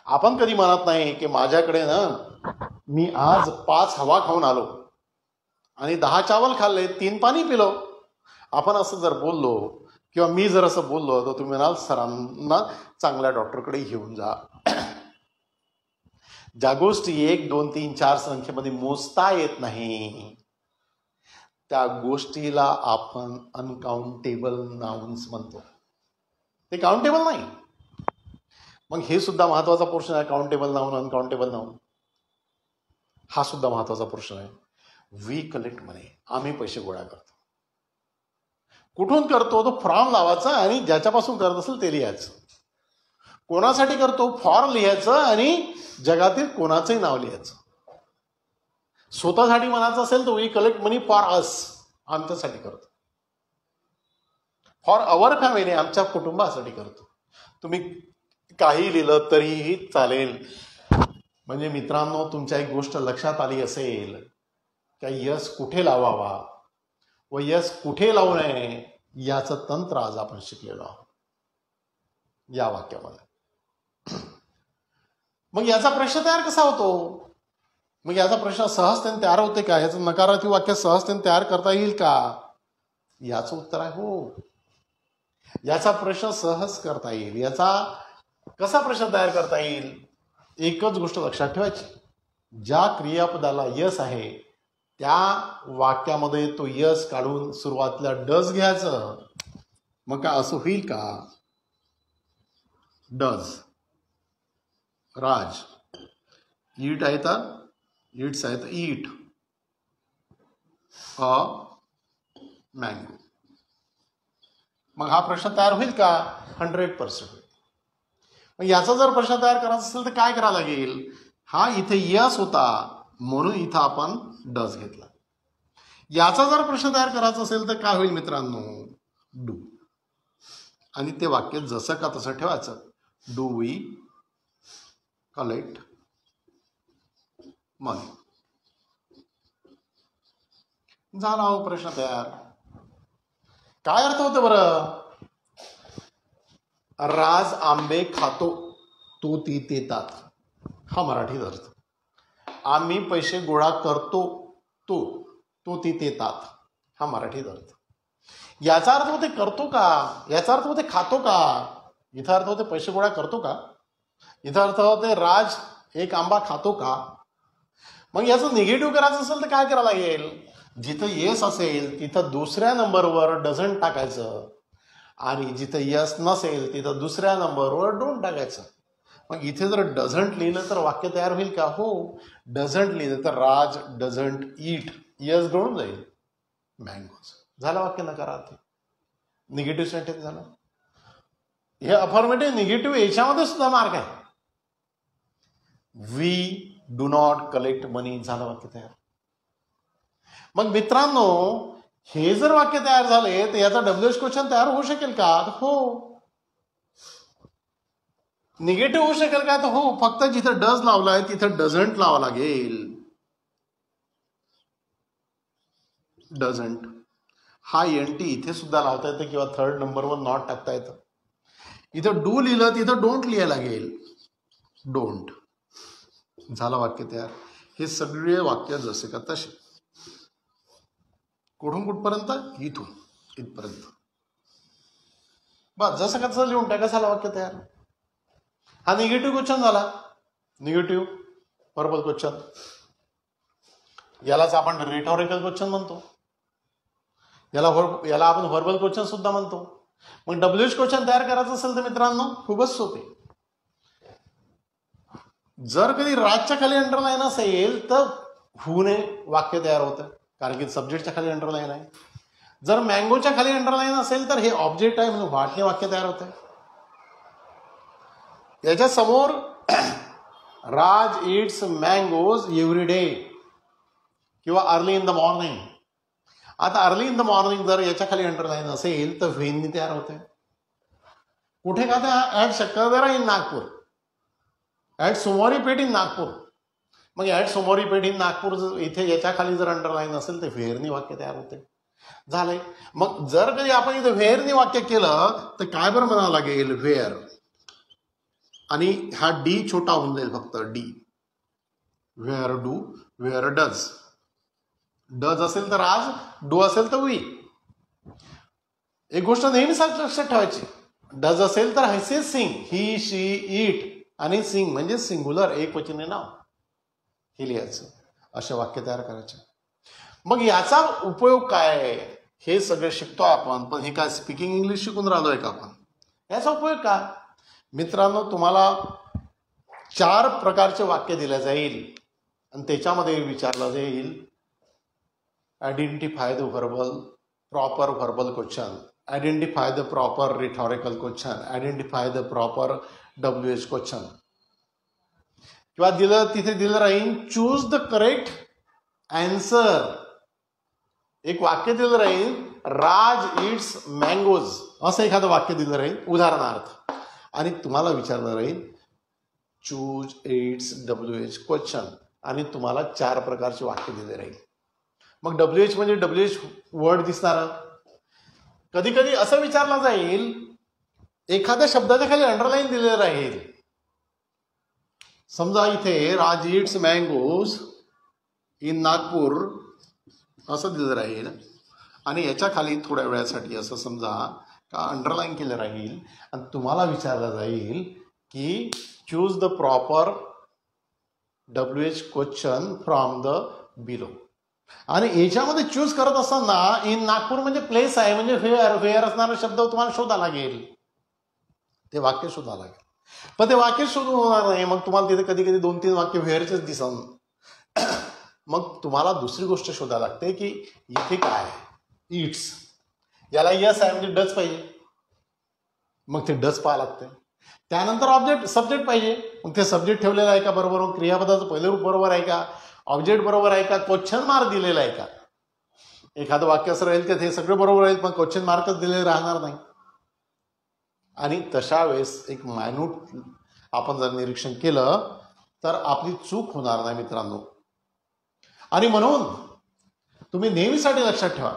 आपण कधी म्हणत नाही की माझ्याकडे ना मी आज 5 हवा खाऊन आलो आणि 10 चावल खाल्ले, 3 पाणी पिलो. आपण असं जर बोललो किंवा मी जर असं बोललो तर तुम्ही म्हणाल सरांना चांगल्या डॉक्टरकडे घेऊन जा. ज्या गोष्टी 1, 2, 3, 4 संख्येमध्ये मोजता येत नाही त्या गोष्टीला आपण अनकाउंटेबल नाउन्स म्हणतो. ते काउंटेबल नाही. मग हे सुद्धा महत्वाचा प्रश्न आहे. काउंटेबल नाउन, अनकाउंटेबल नाउन, हा सुद्धा महत्वाचा प्रश्न आहे. वी कलेक्ट मनी, आम्ही पैसे गोळा करतो. कुठून करतो? तो फ्रॉम लावायचा आणि ज्याच्यापासून करत असेल ते लिहायचं. कोणासाठी करतो? फॉर लिहायचं आणि जगातील कोणाचंही नाव लिहायचं. स्वतःसाठी म्हणायचं असेल तर we collect money for us, आमच्यासाठी करतो. फॉर अवर फॅमिली, आमच्या कुटुंबासाठी करतो. तुम्ही काही लिहिलं तरीही चालेल. म्हणजे मित्रांनो, तुमच्या एक गोष्ट लक्षात आली असेल की यस कुठे लावावा व यस कुठे लावू नये याचं तंत्र आज आपण शिकलेलो आहोत या वाक्यामध्ये. मग याचा प्रश्न तयार कसा होतो? मग याचा प्रश्न सहजतेने तयार होते का? याचं नकारात्मक वाक्य सहजतेने तयार करता येईल का? याचं उत्तर आहे हो. याचा प्रश्न सहज करता येईल. याचा कसा प्रश्न तयार करता येईल? एकच गोष्ट लक्षात ठेवायची, ज्या क्रियापदाला यस आहे त्या वाक्यामध्ये तो यस काढून सुरुवातीला डज घ्यायचं. मग काय असं होईल का? डज, राज, ईट आहे तर इट्स आहे तर ईट, अ मँगो. मग हा प्रश्न तयार होईल का? 100% होईल. मग याचा जर प्रश्न तयार करायचा असेल तर काय करावं लागेल? हा इथे यस होता म्हणून इथं आपण डज घेतला. याचा जर प्रश्न तयार करायचा असेल तर काय होईल मित्रांनो? डू. आणि ते वाक्य जसं का तसं ठेवायचं. डू वी कलेक्ट मनी. झाला हो प्रश्न तयार. काय अर्थ होतं बरं? राज आंबे खातो, तो ती देतात, हा मराठीत अर्थ. आम्ही पैसे गोळा करतो, तो ती देतात, हा मराठीत अर्थ. याचा अर्थ होते करतो का? याचा अर्थ होते खातो का? इथं अर्थ होते पैसे गोळा करतो का? इथं अर्थ होते राज एक आंबा खातो का? मग याचं निगेटिव्ह करायचं असेल तर काय करावं लागेल? जिथं येस असेल तिथं दुसऱ्या नंबरवर डझंट टाकायचं आणि जिथं यस नसेल तिथं दुसऱ्या नंबरवर डोंट टाकायचं. मग इथे जर डझंट लिहिलं तर वाक्य तयार होईल का? हो. डझंट लिहिलं तर राज डझंट ईट, यस गळून जाईल, मँगोज. झालं वाक्य नकारार्थी, निगेटिव्ह सेंटेन्स झालं. हे अफर्मेटिव्ह निगेटिव्ह याच्यामध्ये सुद्धा मार्क आहे. वी डू नॉट कलेक्ट मनी. झालं वाक्य तयार. मग मित्रांनो, हे जर वाक्य तयार झाले तर याचा WH क्वेश्चन तयार होऊ शकेल का? हो. निगेटिव्ह होऊ शकेल का? तर हो. फक्त जिथं डज लावलाय तिथं डझंट लावा लागेल. डझंट हा NT इथे सुद्धा लावता येतं किंवा थर्ड नंबरवर नॉट टाकता येतं. इथं डू लिहिलं तिथं डोंट लिहायला लागेल. डोंट. झालं वाक्य तयार. हे सगळे वाक्य जसे का तसे. कुठून कुठपर्यंत? इथून इथपर्यंत. बस जसं का तसं लिहून टाका. झाला वाक्य तयार. हा निगेटिव्ह क्वेश्चन झाला. Negative verbal question. यालाच आपण रिटॉरिकल क्वेश्चन म्हणतो. याला आपण व्हर्बल क्वेश्चन सुद्धा म्हणतो. मग WH क्वेश्चन तयार करायचं असेल तर मित्रांनो खूपच सोपे. जर कधी राजच्या खाली अंडरलाईन असेल तर हूने वाक्य तयार होतं, कारण की सब्जेक्टच्या खाली अंडरलाईन आहे. जर मँगोच्या खाली अंडरलाईन असेल तर हे ऑब्जेक्ट आहे म्हणून व्हाटने वाक्य तयार होत आहे. याच्या समोर राज इट्स मँगोज एव्हरी डे किंवा अर्ली इन द मॉर्निंग. आता अर्ली इन द मॉर्निंग जर याच्या खाली अंडरलाईन असेल तर व्हेननी तयार होते. कुठे का? ऍट शक्करदरा इन नागपूर, ऍट सोमवारी पेठ इन नागपूर. मग ऍट सोमवारी पेठ इन नागपूर इथे याच्या खाली जर अंडरलाईन असेल तर व्हेअरनी वाक्य तयार होते. झालंय. मग जर कधी आपण इथे व्हेअरनी वाक्य केलं तर काय बरं म्हणावं लागेल? व्हेअर. आणि हा डी छोटा होऊन जाईल फक्त. D. Where do, where does. Does असेल तर आज, डू असेल तर वी. एक गोष्ट नेहमी लक्षात ठेवायची. डज असेल तर हैसे सिंग, ही शी इट, आणि सिंग म्हणजे सिंग्युलर एकवचनी नाव. हे लिहायचं. असे वाक्य तयार करायचे. मग याचा उपयोग काय आहे हे सगळे शिकतो आपण. पण हे काय स्पीकिंग इंग्लिश शिकून राहिलोय का आपण? याचा उपयोग काय मित्रांनो? तुम्हाला 4 प्रकारचे वाक्य दिले जाईल आणि त्याच्यामध्ये विचारलं जाईल identify the verbal proper verbal question, identify the proper rhetorical question, identify the proper WH question. किंवा तिथे दिलं राहील चूज द करेक्ट आन्सर. एक वाक्य दिलं राहील राज इट्स मँगोज असं एखादं वाक्य दिलं राहील उदाहरणार्थ, आणि तुम्हाला विचारलं राहील चूज इट्स WH क्वेश्चन, आणि तुम्हाला 4 प्रकारचे वाक्य दिले राहील. मग WH म्हणजे WH वर्ड दिसणार. कधी कधी असं विचारलं जाईल एखाद्या शब्दाच्या खाली अंडरलाईन दिलेलं राहील. समजा इथे राज इट्स मँगोज इन नागपूर असं दिलं राहील आणि याच्या खाली थोड्या वेळासाठी असं समजा का अंडरलाईन केलं राहील आणि तुम्हाला विचारलं जाईल की choose the proper WH question from the below. आणि याच्यामध्ये चूज करत असताना इन नागपूर म्हणजे प्लेस आहे, म्हणजे व्हेअर असणारा शब्द तुम्हाला शोधा लागेल. ते वाक्य शोधा लागेल. पण ते वाक्य शोधून होणार नाही. मग तुम्हाला तिथे कधी कधी 2-3 वाक्य व्हेअरचेच दिसन. मग तुम्हाला दुसरी गोष्ट शोधायला लागते की इथे काय आहे? इट्स. याला यस आहे म्हणजे डच पाहिजे. मग ते डच पाहावं लागते. त्यानंतर ऑब्जेक्ट सब्जेक्ट पाहिजे. मग ते सब्जेक्ट ठेवलेलं आहे का बरोबर? मग क्रियापदाचं पहिलं रूप बरोबर आहे का? ऑब्जेक्ट बरोबर आहे का? क्वेश्चन मार्क दिलेला आहे का? एखादं वाक्य असं राहील की हे सगळं बरोबर राहील पण क्वेश्चन मार्कच दिलेले राहणार नाही. आणि तशा वेळेस एक मायन्यूट आपण जर निरीक्षण केलं तर आपली चूक होणार नाही मित्रांनो. आणि म्हणून तुम्ही नेहमीसाठी लक्षात ठेवा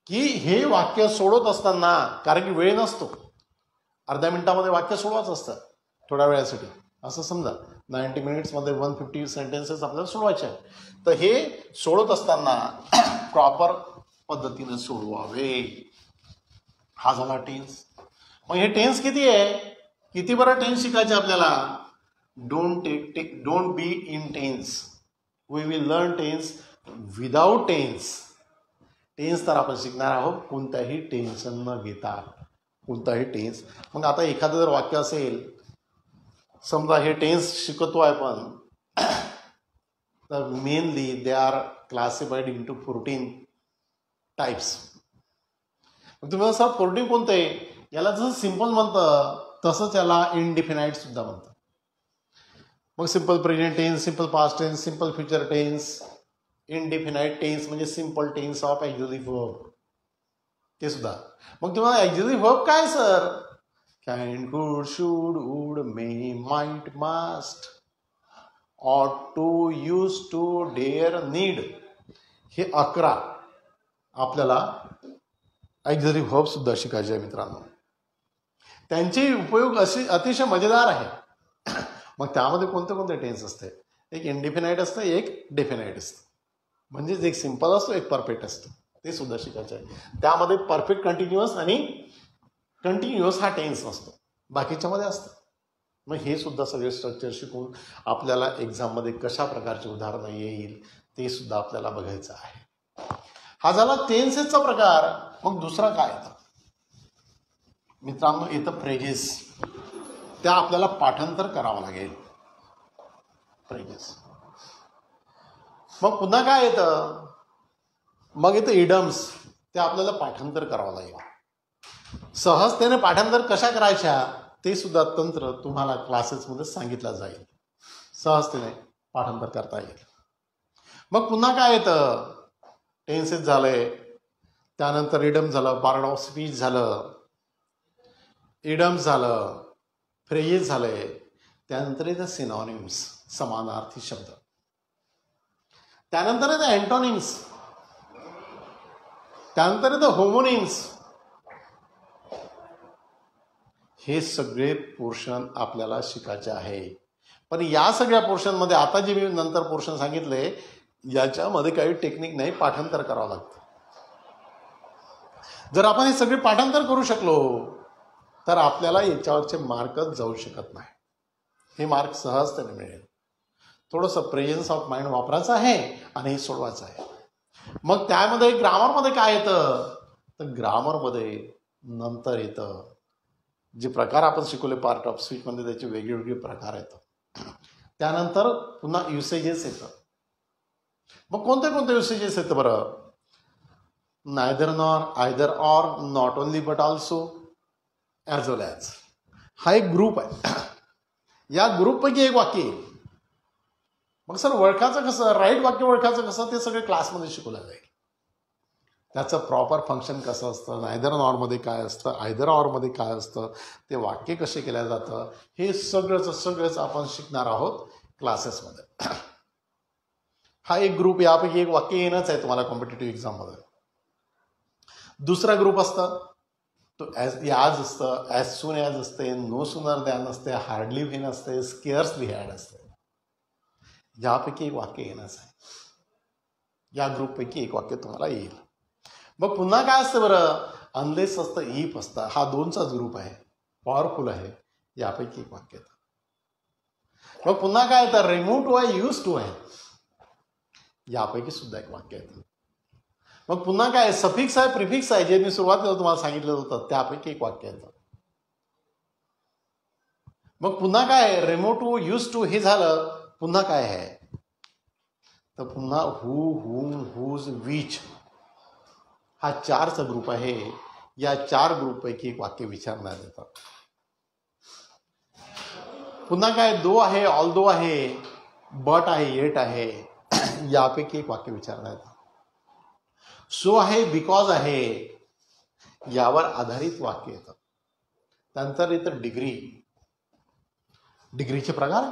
की हे वाक्य सोडवत असताना, कारण की वेळ नसतो, अर्ध्या मिनिटामध्ये वाक्य सोडवायचं असतं थोड्या वेळासाठी. असं समजा 90 मिनिट्समध्ये 150 सेंटेन्सेस आपल्याला सोडवायचे आहे. तर हे सोडत असताना प्रॉपर पद्धतीने सोडवावे. हा झाला टेन्स. मग हे टेन्स किती आहे? किती बरं टेन्स शिकायचे आपल्याला? Don't be in tense. We will learn tense without tense. Tense तर आपण शिकणार आहोत कोणत्याही टेन्शन न घेता. कोणताही टेन्स. मग आता एखादं जर वाक्य असेल, समजा हे टेन्स शिकतो आहे आपण, तर mainly they are classified into 14 types. तुम्ही असं 14 कोणतं आहे? याला जसं सिम्पल म्हणतं तसंच याला इनडिफिनाईट सुद्धा म्हणतं. मग simple present tense, simple past tense, simple future tense, indefinite tense म्हणजे simple tense of auxiliary verb ते सुद्धा. मग तुम्हाला ॲक्झिलरी वर्ब काय sir? Can, could, should, would, may, might, must, ought to, used to, dare, need हे 11 आपल्याला auxiliary verb सुद्धा शिकायचे आहे मित्रांनो. त्यांचे उपयोग असे अतिशय मजेदार आहे. मग त्यामध्ये कोणते कोणते टेन्स असते? एक इनडिफिनाइट असतं, एक डेफिनाइट असतं. म्हणजेच एक सिंपल असतो, एक परफेक्ट असतो. ते सुद्धा शिकायचं आहे. त्यामध्ये परफेक्ट कंटिन्युअस आणि कंटिन्युअस हा टेन्स नसतो, बाकीच्यामध्ये असतं. मग हे सुद्धा सगळे स्ट्रक्चर शिकून आपल्याला एक्झाममध्ये कशा प्रकारचे उदाहरणं येईल ते सुद्धा आपल्याला बघायचं आहे. हा झाला टेन्सेसचा प्रकार. मग दुसरा काय येतं मित्रांनो? येतं फ्रेजेस. त्या आपल्याला पाठांतर करावं लागेल. फ्रेजेस. मग पुन्हा काय येतं? मग येतं इडम्स. ते आपल्याला पाठांतर करावं लागेल. सहजतेने पाठांतर कशा करायच्या ते सुद्धा तंत्र तुम्हाला क्लासेसमध्ये सांगितलं जाईल. सहजतेने पाठांतर करता येईल. मग पुन्हा काय येतं? टेन्सेस झाले, त्यानंतर इडम झालं, पार्ट ऑफ स्पीच झालं, इडम्स झालं, फ्रेजेस झाले, त्यानंतर येतं सिनॉनिम्स, समानार्थी शब्द, त्यानंतर येतं अँटोनिम्स, त्यानंतर येतं होमोनिम्स. हे सगळे पोर्शन आपल्याला शिकायचे आहे. पण या सगळ्या पोर्शनमध्ये आता जे मी नंतर पोर्शन सांगितले याच्यामध्ये काही टेक्निक नाही, पाठांतर करावं लागतं. जर आपण हे सगळे पाठांतर करू शकलो तर आपल्याला याच्यावरचे मार्कच जाऊ शकत नाही. हे मार्क सहजतेने मिळेल. थोडंसं प्रेझन्स ऑफ माइंड वापरायचं आहे आणि हे सोडवायचं आहे. मग त्यामध्ये ग्रामरमध्ये काय येतं? तर ग्रामरमध्ये नंतर येतं जे प्रकार आपण शिकवले पार्ट ऑफ स्पीचमध्ये, त्याचे वेगवेगळे प्रकार येतात. त्यानंतर पुन्हा युसेजेस येतं. मग कोणते कोणते युसेजेस येतं बरं? Neither nor, either or, not only but also, as well as. हा एक ग्रुप आहे. या ग्रुपपैकी एक वाक्य येईल. मग सर ओळखायचं कसं? राईट वाक्य ओळखायचं कसं? ते सगळे क्लासमध्ये शिकवलं जाईल. त्याचं प्रॉपर फंक्शन कसं असतं, नायदर नॉरमध्ये काय असतं, आयदर ऑरमध्ये काय असतं, ते वाक्य कसे केलं जातं, हे सगळंच आपण शिकणार आहोत क्लासेसमध्ये. हा एक ग्रुप, यापैकी एक वाक्य येणंच आहे तुम्हाला कॉम्पिटेटिव्ह एक्झाममध्ये. दुसरा ग्रुप असतं तो याज असतं, ॲज सून ॲज असते, नो सूनर दॅन असते, हार्डली व्हेन असते, स्केअर्सली हॅड असते. यापैकी एक वाक्य येणंच आहे. या ग्रुपपैकी एक वाक्य तुम्हाला येईल. मग पुन्हा काय असतं बरं? अनलेस असतं, इफ असतं. हा 2चाच ग्रुप आहे, पॉवरफुल आहे. यापैकी एक वाक्य येतं. मग पुन्हा काय येतं? रिमूव्ह टू आहे, यूज टू आहे. यापैकी सुद्धा एक वाक्य येतं. मग पुन्हा काय? सफिक्स आहे, प्रिफिक्स आहे, जे मी सुरुवातीला तुम्हाला सांगितलं होतं, त्यापैकी एक वाक्य येतं. मग पुन्हा काय? रिमूव्ह टू, यूज टू हे झालं. पुन्हा काय आहे? तर पुन्हा हू, हुम, हुज, विच हा 4चा ग्रुप आहे. या 4 ग्रुपपैकी एक वाक्य विचारण्यात येतं. पुन्हा काय? दो आहे, ऑल दो आहे, बट आहे, येट आहे. यापैकी एक वाक्य विचारण्यात येतं. सो आहे, बिकॉज आहे, यावर आधारित वाक्य येतं. त्यानंतर येतं डिग्री. डिग्रीचे प्रकार: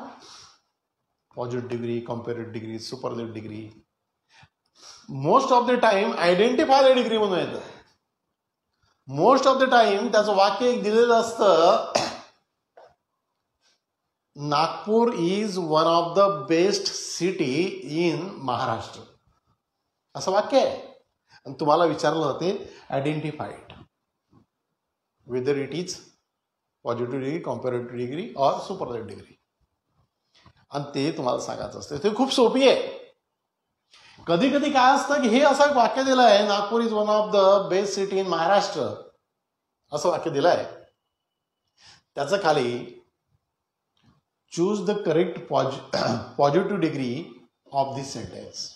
positive degree, comparative degree, superlative degree. Most of the time identify degree म्हणून येतं. मोस्ट ऑफ द टाइम त्याचं वाक्य एक दिलेलं असतं, Nagpur is one of the best city in Maharashtra, असं वाक्य आहे. आणि तुम्हाला विचारलं जाते identified whether it is positive degree, comparative degree और सुपरलेटिव्ह डिग्री. आणि ते तुम्हाला सांगायचं असतं. ते खूप सोपी आहे. कधी कधी काय असतं की हे असं एक वाक्य दिलं आहे, Nagpur is one of the best city in Maharashtra असं वाक्य दिलं आहे. त्याचं खाली choose the correct positive degree of this sentence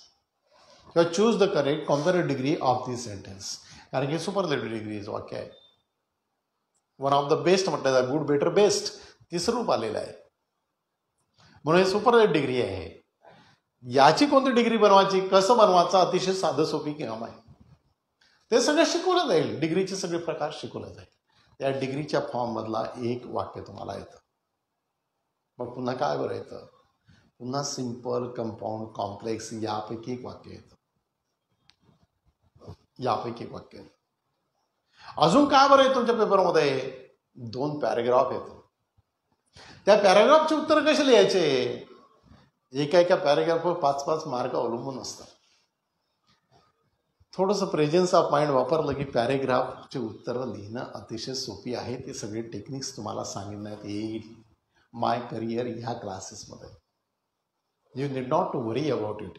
किंवा choose the correct comparative degree of this sentence. कारण की सुपरलेटिव्ह डिग्रीचं वाक्य आहे. वन ऑफ द बेस्ट म्हटलं जातं, गुड, बेटर, बेस्ट तिसरं रूप आलेलं आहे. म्हणून हे सुपरलेट डिग्री आहे. याची कोणती डिग्री बनवायची, कसं बनवायचं, अतिशय साधं सोपी काम आहे. ते सगळं शिकवलं जाईल. डिग्रीचे सगळे प्रकार शिकवले जाईल. त्या डिग्रीच्या फॉर्ममधला एक वाक्य तुम्हाला येतं. मग पुन्हा काय बरं येतं, पुन्हा सिंपल, कंपाऊंड, कॉम्प्लेक्स यापैकी एक वाक्य येतं. यापैकी एक वाक्य येतं. अजून काय बरं आहे तुमच्या पेपरमध्ये, 2 पॅरेग्राफ येतं. त्या पॅरेग्राफचे उत्तर कसे लिहायचे, एका पॅरेग्राफवर 5-5 मार्क अवलंबून असतात. थोडंसं प्रेझेन्स ऑफ माइंड वापरलं की पॅरेग्राफचे उत्तर लिहिणं अतिशय सोपी आहे. ते सगळे टेक्निक्स तुम्हाला सांगितण्यात येईल माय करिअर ह्या क्लासेसमध्ये. You need not to worry about it.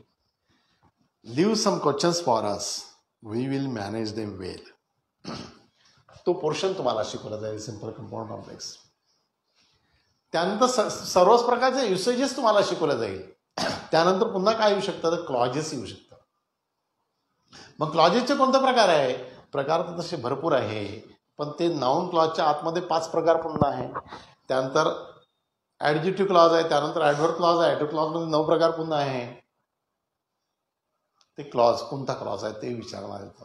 Leave some questions for us, we will manage them well. तो पोर्शन तुम्हाला शिकवला जाईल, सिंपल, कंपाऊंड, कॉम्प्लेक्स. त्यानंतर सर्वच प्रकारचे युसेजेस तुम्हाला शिकवले जाईल. त्यानंतर पुन्हा काय येऊ शकतं, तर क्लॉजेस येऊ शकतात. मग क्लॉजेसचे कोणते प्रकार आहे, प्रकार तर तसे भरपूर आहे, पण ते नाउन क्लॉजच्या आतमध्ये 5 प्रकार पुन्हा आहे. त्यानंतर ॲडजेक्टिव्ह क्लॉज आहे, त्यानंतर ॲडव्हर्ब क्लॉज आहे. ॲडव्हर्ब क्लॉजमध्ये 9 प्रकार पुन्हा आहे. ते क्लॉज कोणता क्लॉज आहे ते विचारण्यात येतं.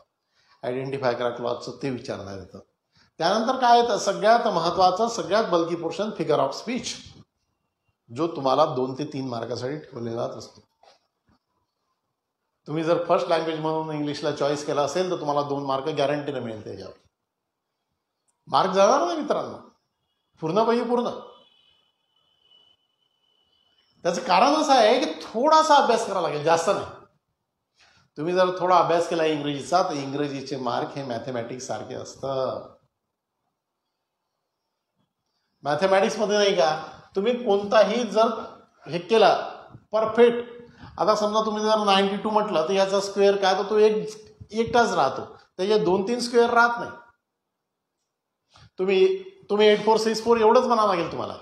आयडेंटिफाय करा क्लॉजचं, ते विचारण्यात येतं. त्यानंतर काय येतं, सगळ्यात महत्त्वाचं, सगळ्यात bulky portion, figure of speech, जो तुम्हाला 2 ते 3 मार्कासाठी ठेवलेलाच असतो. तुम्ही जर फर्स्ट लँग्वेज म्हणून इंग्लिशला चॉईस केला असेल तर तुम्हाला 2 मार्क गॅरंटीने मिळेल. त्याच्यावर मार्क जाणार नाही मित्रांनो, पूर्ण. त्याचं कारण असं आहे की थोडासा अभ्यास करावा लागेल, जास्त नाही. तुम्ही जर थोडा अभ्यास केला इंग्रजीचा तर इंग्रजीचे मार्क हे मॅथमॅटिक्स सारखे असतं. मॅथमॅटिक्समध्ये नाही का, तुम्ही कोणताही जर हे केला परफेक्ट, आता समजा तुम्ही जर 92 म्हटलं तर याचा स्क्वेअर काय, तर तो एकटाच राहतो, त्याचे 2-3 स्क्वेअर राहत नाही. तुम्ही 8464 एवढंच म्हणावं लागेल तुम्हाला,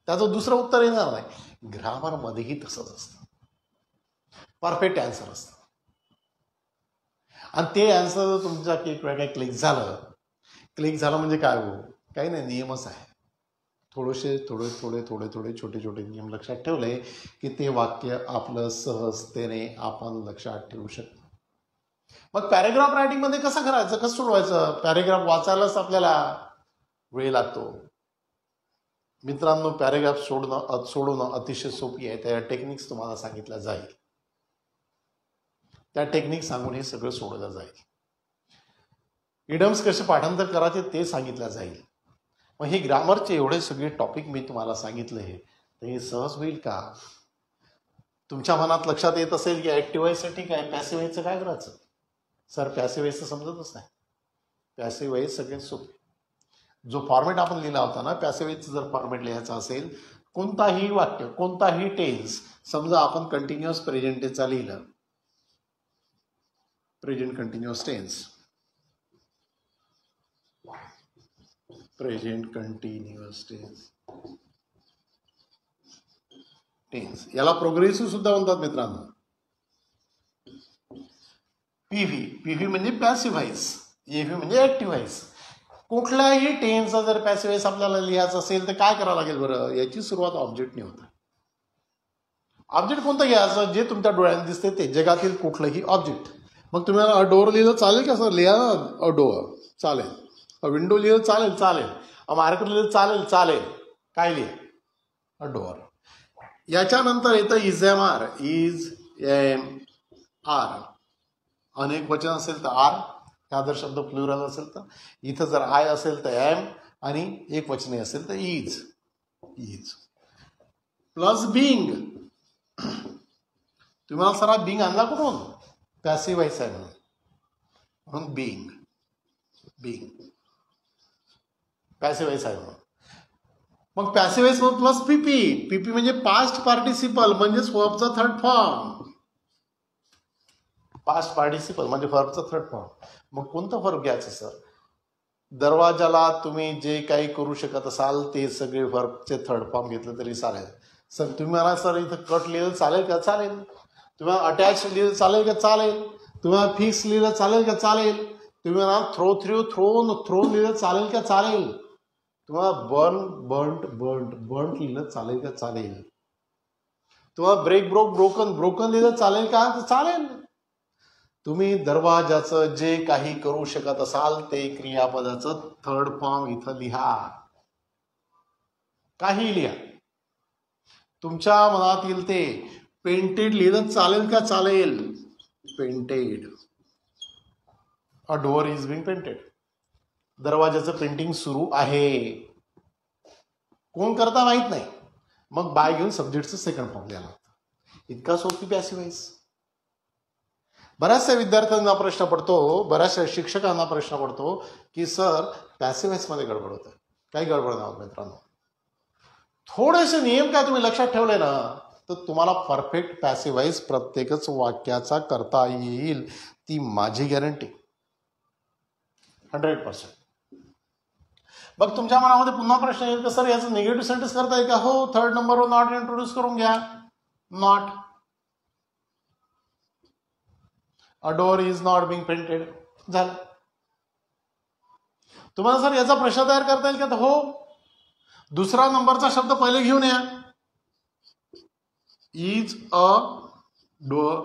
त्याचं दुसरं उत्तर येणार नाही. ग्रामरमध्येही तसंच असतं, परफेक्ट आन्सर असतं. आणि ते आन्सर जर तुमच्या काही क्लिक झालं म्हणजे काय हो, काही नाही, नियमच आहे. थोडे छोटे नियम लक्षात ठेवले की ते वाक्य आपलं सहजतेने आपण लक्षात ठेवू शकतो. मग पॅरेग्राफ रायटिंगमध्ये कसं करायचं, कसं सोडवायचं, पॅरेग्राफ वाचायलाच आपल्याला वेळ लागतो. मित्रांनो, पॅरेग्राफ सोडवणं अतिशय सोपी आहे. त्या टेक्निक्स तुम्हाला सांगितल्या जाईल. त्या टेक्निक सांगून हे सगळं सोडवलं जाईल. इडम्स कसे पाठांतर करायचे ते सांगितलं जाईल. मग हे ग्रामरचे एवढे सगळे टॉपिक मी तुम्हाला सांगितले तर हे सहज होईल का? तुमच्या मनात लक्षात येत असेल की ॲक्टिव्ह व्हायसाठी काय, पॅसिव्ह व्हायचं काय करायचं. सर पॅसिव्ह व्हायचं समजतच नाही. पॅसिव्ह व्हायचं सगळ्यात सोपे. जो फॉर्मेट आपण लिहिला होता ना, पॅसिव्ह व्हायचं जर फॉर्मेट लिहायचा असेल, कोणताही वाक्य, कोणताही टेन्स, समजा आपण कंटिन्युअस प्रेझेंट टेन्सचा लिहिलं, present continuous tense, present continuous tense, याला प्रोग्रेसिव्ह सुद्धा म्हणतात मित्रांनो. पीव्ही म्हणजे पॅसिव्ह व्हाईस, एव्ही म्हणजे ऍक्टिव्ह व्हाईस. कुठल्याही टेन्सचा जर पॅसिव्ह व्हाईस आपल्याला लिहायचं असेल तर काय करावं लागेल बरं, याची सुरुवात ऑब्जेक्टने होते. ऑब्जेक्ट कोणतं घ्यायचं, जे तुमच्या डोळ्याने दिसते ते, जगातील कुठलंही ऑब्जेक्ट. मग तुम्हाला अ डोअर लिहिलं चालेल का सर, लिहा अ डोअर चालेल, अ विंडो लिहिलं चालेल, अ मार्केट लिहिलं चालेल, काय लिहा, अ डोअर. याच्यानंतर येतं इज एम आर. अनेक वचन असेल तर आर, हा जर शब्द प्लुरल असेल तर, इथं जर आय असेल तर एम, आणि एक वचने असेल तर इज. Plus being. तुम्हाला सर बिंग आणला कुठून, पॅसिव्ह व्हाईस आहे म्हणून बिंग पॅसिव्ह व्हाईस आहे म्हणून. मग पॅसिव्ह व्हाईस प्लस पीपी म्हणजे पास्ट पार्टिसिपल म्हणजे वर्बचा थर्ड फॉर्म. पास्ट पार्टिसिपल म्हणजे वर्बचा थर्ड फॉर्म. मग कोणतं वर्ब घ्यायचं सर, दरवाजाला तुम्ही जे काही करू शकत असाल ते सगळे वर्बचे थर्ड फॉर्म घेतलं तरी चालेल. सर तुम्ही मला सर इथं कट लिहिलं चालेल का, चालेल. तुम्हाला अटॅच लिहिलं चालेल का, चालेल. तुम्हाला फिक्स लिहिलं चालेल का, चालेल. तुम्ही मला थ्रो लिहिलं चालेल का, चालेल. तुम्हाला बर्न लिहिलं चालेल का, चालेल. तुम्हाला ब्रोकन लिहिलं चालेल का? तर चालेल. तुम्ही दरवाजाचं जे काही करू शकत असाल ते क्रियापदाचं थर्ड फॉर्म इथं लिहा. काही लिहा तुमच्या मनात येईल ते. पेंटेड लिहिलं चालेल का? चालेल. Painted. A door is being painted. दरवाजाचं पेंटिंग सुरू आहे. कोण करता माहित नाही, मग बाय घेऊन सब्जेक्टचं सेकंड फॉर्म लिहायला लागतं. इतका सोपी पॅसिव्ह व्हॉइस. बऱ्याचशा विद्यार्थ्यांना प्रश्न पडतो, बऱ्याचशा शिक्षकांना प्रश्न पडतो की सर पॅसिव्ह व्हॉइस मध्ये गडबड होतं. काही गडबड नाही मित्रांनो. थोडेसे नियम काय तुम्ही लक्षात ठेवले ना तर तुम्हाला परफेक्ट पॅसिव्ह व्हॉइस प्रत्येकच वाक्याचा करता येईल. ती माझी गॅरंटी. 100%. मग तुमच्या मनामध्ये पुन्हा प्रश्न येईल का सर याचं निगेटिव्ह सेंटेन्स करता येईल का? हो, थर्ड नंबरवर नॉट इंट्रोड्यूस करून घ्या. Not. A door is not being painted. झालं. तुम्हाला सर याचा प्रश्न तयार करता येईल का? तर हो, दुसरा नंबरचा शब्द पहिले घेऊन या. Is a door.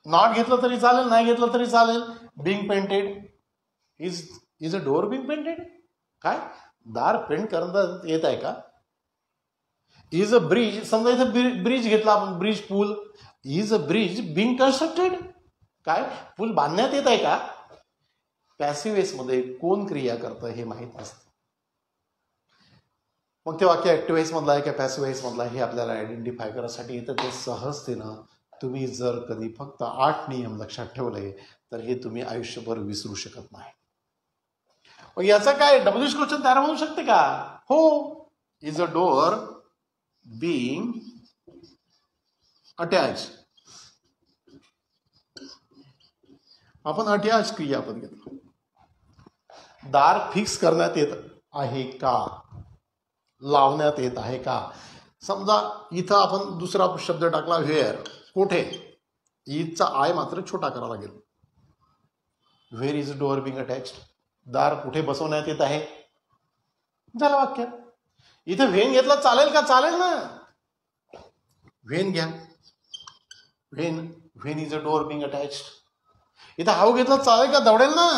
नॉट घेतलं तरी चालेल, नाही घेतलं तरी चालेल. Being painted. Is a door being painted. काय दार पेंट करता येत आहे का? Is a bridge. समजा इथं ब्रिज घेतला आपण, ब्रिज पूल. Is a bridge being constructed. काय पूल बांधण्यात येत आहे का? पॅसिव्ह व्हॉइस मध्ये कोण क्रिया करतं हे माहीत नसतं. मग ते वाक्य ऍक्टिव्ह व्हॉइस मधलं आहे का पॅसिव्ह व्हॉइस मधलं आहे हे आपल्याला आयडेंटिफाय करण्यासाठी येतं. ते सहजतेनं तुम्ही जर कधी फक्त 8 नियम लक्षात ठेवले तर हे तुम्ही आयुष्यभर विसरू शकत नाही. मग याचा काय डब्ल्यूएच क्वेश्चन तयार होऊ शकते का? हो. Is a door being attach. आपण अटॅच क्रियापद घेतलं. दार फिक्स करण्यात येत आहे का? लावण्यात येत आहे का? समजा इथं आपण दुसरा शब्द टाकला व्हेअर. कुठे? इजचा आय मात्र छोटा करावा लागेल. Where is door being attached. दार कुठे बसवण्यात येत आहे. झालं वाक्य. इथं व्हेन घेतला चालेल का? चालेल ना. व्हेन घ्या. When is a door being attached. इथं हाऊ घेतला चालेल का? दवडेल ना.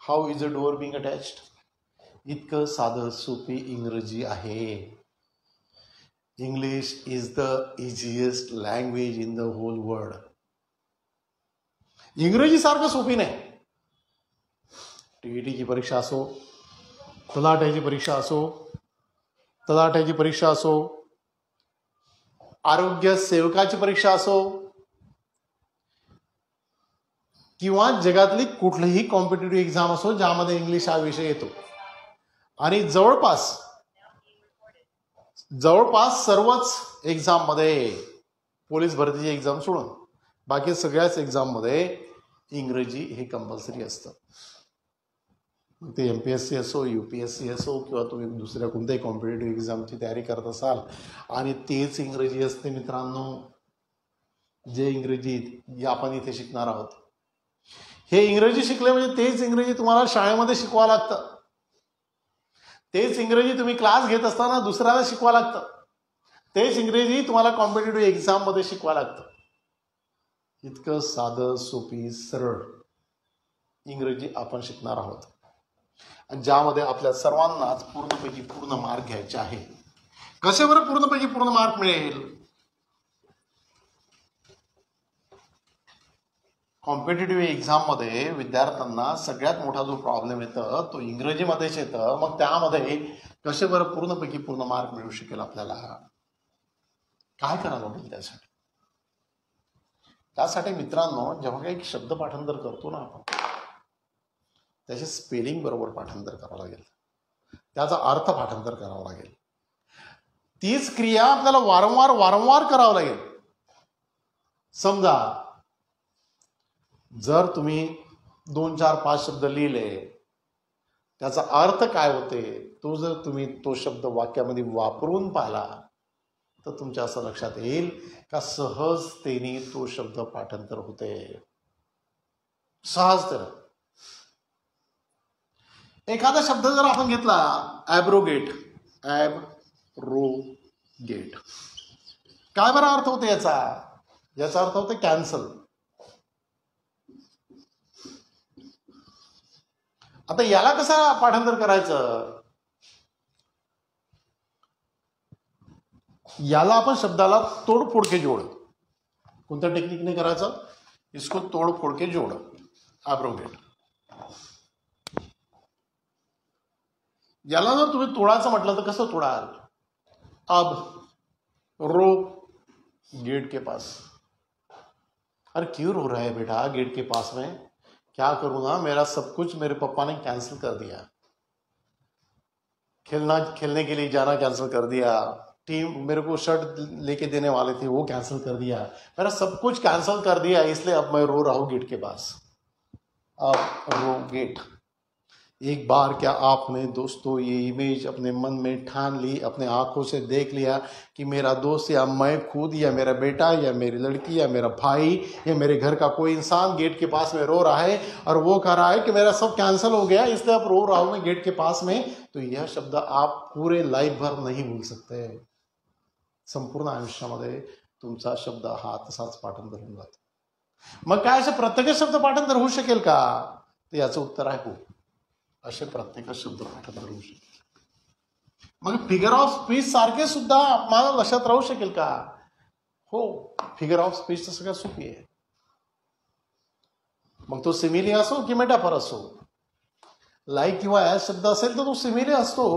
How is a door being attached. इतकं साधं सोपी इंग्रजी आहे. English is the easiest language in the whole world. इंग्रजी सारखं सोपी नाही. टीईटीची परीक्षा असो, तलाट्याची परीक्षा असो, आरोग्य सेवकाची परीक्षा असो किंवा जगातली कुठलीही कॉम्पिटेटिव्ह एक्झाम असो ज्यामध्ये इंग्लिश हा विषय येतो. आणि जवळपास सर्वच एक्झाम मध्ये, पोलीस भरतीची एक्झाम सोडून बाकी सगळ्याच एक्झाम मध्ये इंग्रजी हे कंपल्सरी असतं. ते एमपीएससी असो, यूपीएससी असो किंवा तुम्ही दुसऱ्या कोणत्याही कॉम्पिटेटिव्ह एक्झामची तयारी करत असाल आणि तेच इंग्रजी असते मित्रांनो. जे इंग्रजी आपण इथे शिकणार आहोत हे इंग्रजी शिकले म्हणजे तेच इंग्रजी तुम्हाला शाळेमध्ये शिकवावं लागतं. तेच इंग्रजी तुम्ही क्लास घेत असताना दुसऱ्याला शिकवावं लागतं. तेच इंग्रजी तुम्हाला कॉम्पिटेटिव्ह एक्झाम मध्ये शिकवावं लागतं. इतकं साधं सोपी सरळ इंग्रजी आपण शिकणार आहोत आणि ज्यामध्ये आपल्या सर्वांनाच पूर्णपैकी पूर्ण मार्क घ्यायचे आहे. कसे बरं पूर्णपैकी पूर्ण मार्क मिळेल? कॉम्पिटेटिव्ह एक्झाम मध्ये विद्यार्थ्यांना सगळ्यात मोठा जो प्रॉब्लेम येतो तो इंग्रजीमध्येच येतं. मग त्यामध्ये कसे बरं पूर्णपैकी पूर्ण मार्क मिळू शकेल? आपल्याला काय करावं लागेल त्यासाठी मित्रांनो, जेव्हा काही शब्द पाठांतर करतो ना आपण त्याचे स्पेलिंग बरोबर पाठांतर करावं लागेल. त्याचा अर्थ पाठांतर करावा लागेल. तीच क्रिया आपल्याला वारंवार करावं लागेल. समजा जर तुम्ही 2, 4, 5 शब्द लिहिले त्याचा अर्थ काय होते तो जर तुम्ही तो शब्द वाक्यामध्ये वापरून पाहिला तर तुमच्या असं लक्षात येईल का सहजतेने तो शब्द पाठांतर होते. सहजतेने. एखादा शब्द जर आपण घेतला ॲब्रोगेट. Row gate. काय बरा अर्थ होतो याचा? याचा अर्थ होतो कॅन्सल. आता याला कसं पाठांतर करायचं? याला आपण शब्दाला तोड फोड के जोड. कोणत्या टेक्निकने करायचं? इसको तोड फोड के जोड. ॲब्रोगेट. याला जर तुम्ही तोडायचं म्हटलं तर कसं तोडाल? अब रो गेट के पास. अरे क्यों रो रहा है बेटा गेट के पास में? क्या करूँ ना, मेरा सब कुछ मेरे पापा ने कैंसिल कर दिया. खेलने के लिए जाना कैंसिल कर दिया. टीम मेरे को शर्ट लेके देने वाले थे वो कैंसिल कर दिया. मेरा सब कुछ कैंसिल कर दिया, इसलिए अब मैं रो रहा हूँ गेट के पास. अब रो गेट. एक बार क्या आपने दोस्तों ये इमेज अपने मन में ठान ली, अपने आंखों से देख लिया कि मेरा दोस्त या मैं खुद या मेरा बेटा या मेरी लड़की या मेरा भाई या मेरे घर का कोई इंसान गेट के पास में रो रहा है और वो कह रहा है कि मेरा सब कैंसिल हो गया, इसलिए अब रो रहा हूं मैं गेट के पास में. तो यह शब्द आप पूरे लाइफ भर नाही भूल सकते. संपूर्ण आयुष्यामध्ये तुमचा शब्द हा तसाच पाठांतर होऊन जातो. मग काय असे प्रत्येक शब्द पाठांतर होऊ शकेल का? तर याचं उत्तर आहे हो. असे प्रत्येक शब्द पाठांतर होऊ शकेल. मग फिगर ऑफ स्पीच सारखे सुद्धा मला लक्षात राहू शकेल का? हो, फिगर ऑफ स्पीच तर सगळ्यात सोपी आहे. मग तो सिमिली असो की मेटाफर असो. लाईक किंवा ॲज शब्द असेल तर तो सिमिली असतो.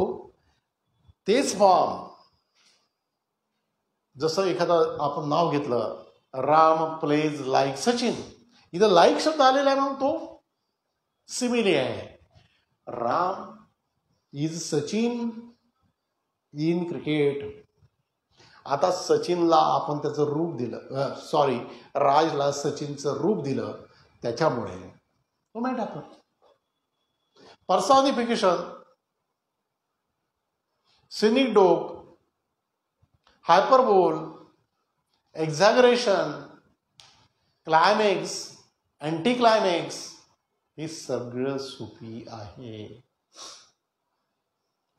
तेच फॉर्म. जसं एखादं आपण नाव घेतलं, राम प्लेज लाईक सचिन. इथं लाईक शब्द आलेला आहे म्हणून तो सिमिली आहे. Ram is Sachin in cricket. आता सचिनला आपण त्याचं रूप दिलं, सॉरी राजला सचिनचं रूप दिलं, त्याच्यामुळे तो metaphor. Personification, synecdoche, hyperbole, exaggeration, climax, anticlimax, हे सगळं सोपी आहे.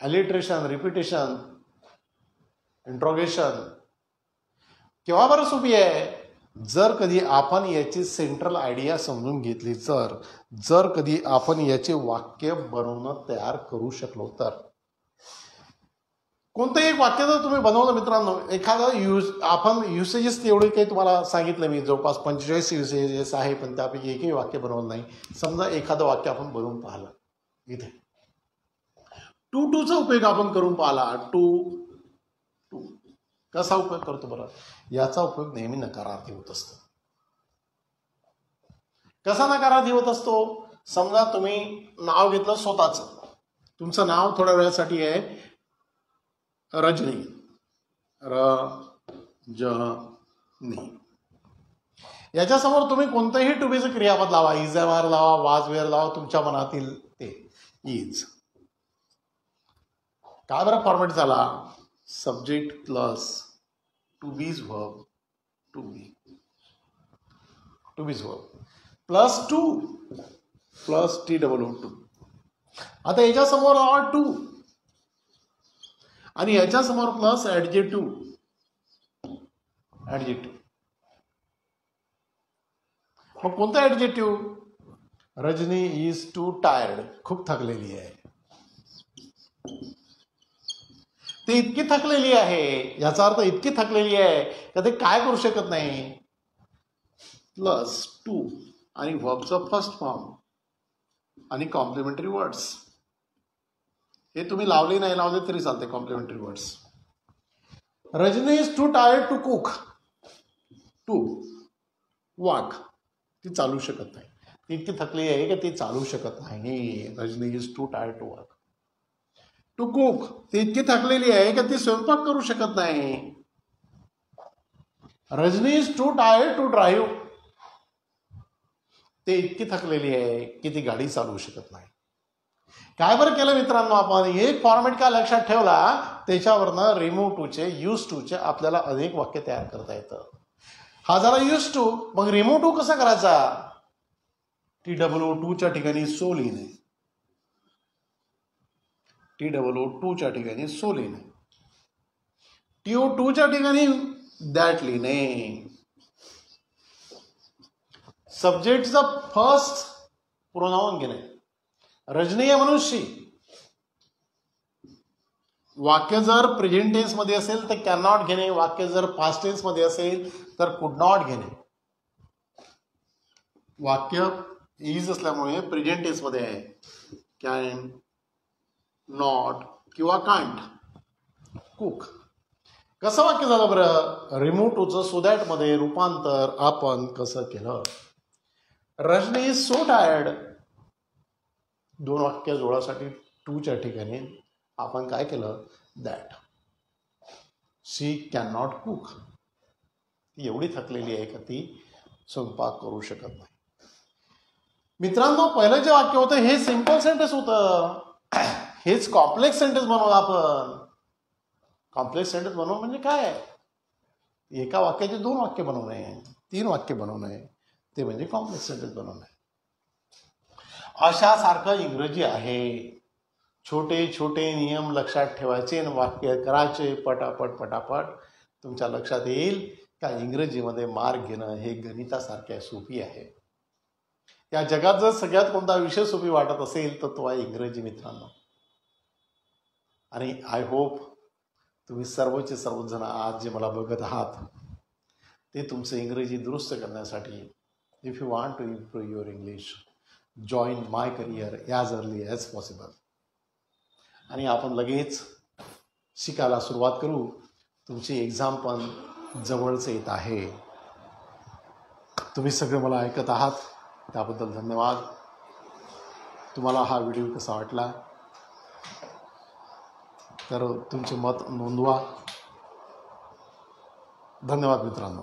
अलिट्रेशन, रिपिटेशन, इंट्रोगेशन केव्हा बरं सोपी आहे? जर कधी आपण याची सेंट्रल आयडिया समजून घेतली, जर कधी आपण याचे वाक्य बनवणं तयार करू शकलो तर. कोणतंही एक वाक्य जर तुम्ही बनवलं मित्रांनो, एखादं आपण युसेजेस एवढे काही तुम्हाला सांगितलं मी, जवळपास 45 युसेजेस आहे, पण त्यापैकी एकही वाक्य बनवलं नाही. समजा एखादं वाक्य आपण बनवून पाहिलं. इथे टूचा उपयोग आपण करून पाहिला. टू कसा उपयोग करतो बरं? याचा उपयोग नेहमी नकारार्थी होत असतो. कसा नकारार्थी होत असतो? समजा तुम्ही नाव घेतलं स्वतःचं. तुमचं नाव थोड्या वेळासाठी आहे रजनी. रजनी. याच्यासमोर तुम्ही कोणतंही टुबीचं क्रियापद लावा, इज एवर लावा, वाज वेअर लावा, तुमच्या मनातील ते. इज. काय बरं फॉर्मॅट झाला? सब्जेक्ट प्लस टू बीज वर्ब, टू बी, टू बीज verb plus two plus TOO. आता याच्यासमोर लावा टू आणि याच्यासमोर प्लस ऍडजेक्टिव्ह. मग कोणता adjective? Rajani is too tired. खूप थकलेली आहे. ती इतकी थकलेली आहे, याचा अर्थ इतकी थकलेली आहे का ते काय करू शकत नाही. प्लस टू आणि व्हर्बचं फर्स्ट फॉर्म आणि कॉम्प्लिमेंटरी वर्ड्स. हे तुम्ही लावले नाही लावले तरी चालते. Complementary words. Rajni is too tired to cook. To walk. ती चालू शकत नाही. ती इतकी थकली आहे का ती चालू शकत नाही. Rajni is too tired to walk. To cook. ती इतकी थकलेली आहे का ती स्वयंपाक करू शकत नाही. Rajni is too tired to drive. ते इतकी थकलेली आहे की ती गाडी चालवू शकत नाही. काय बरं केलं मित्रांनो, आपण एक फॉर्मॅट का लक्षात ठेवला, त्याच्यावरनं रिमूव्ह टूचे, यूज टूचे आपल्याला अनेक वाक्य तयार करता येतं. हा झाला यूज टू. मग रिमूव्ह टू कसा करायचा? TOOच्या ठिकाणी सो लिहिणे. TOOच्या ठिकाणी सो लिहिणे. TO2 च्या ठिकाणी दॅट लिहिणे. सब्जेक्टचा फर्स्ट प्रोनाउन घेणे. रजनी या मनुष्य. वाक्य जर प्रेझेंट टेन्स मध्ये असेल तर कॅन नॉट घेणे. वाक्य जर पास्ट टेन्स मध्ये असेल तर कुड नॉट घेणे. वाक्य इज असल्यामुळे प्रेझेंट टेन्स मध्ये आहे. कॅन नॉट किंवा कांट कुक. कसं वाक्य झालं बरं? रिमूव्ह टूचं सो दॅट मध्ये रूपांतर आपण कसं केलं? Rajani is so tired. दोन वाक्य जोडासाठी टूच्या ठिकाणी आपण काय केलं? That. She can not cook. ती एवढी थकलेली आहे का ती स्वयंपाक करू शकत नाही. मित्रांनो, पहिलं जे वाक्य होतं हे सिंपल सेंटेन्स होतं. हेच कॉम्प्लेक्स सेंटेन्स बनवलं आपण. कॉम्प्लेक्स सेंटेन्स बनवणं म्हणजे काय? एका वाक्याचे दोन वाक्य बनवणे, तीन वाक्य बनवणे, ते म्हणजे कॉम्प्लेक्स सेंटेन्स बनवणे. अशासारखं इंग्रजी आहे. छोटे छोटे नियम लक्षात ठेवायचे आणि वाक्य करायचे पटापट पटापट. तुमच्या लक्षात येईल का इंग्रजीमध्ये मार्क घेणं हे गणितासारखे सोपी आहे. या जगात जर सगळ्यात कोणता विषय सोपी वाटत असेल तर तो आहे इंग्रजी मित्रांनो. आणि आय होप तुम्ही सर्वचे सर्वजण आज जे मला बघत आहात ते तुमचं इंग्रजी दुरुस्त करण्यासाठी, if you want to improve your English, join my career as early as possible. आणि आपण लगेच शिकायला सुरुवात करू. तुमची एक्झाम पण जवळच येत आहे. तुम्ही सगळे मला ऐकत आहात त्याबद्दल धन्यवाद. तुम्हाला हा व्हिडिओ कसा वाटला तर तुमचे मत नोंदवा. धन्यवाद मित्रांनो.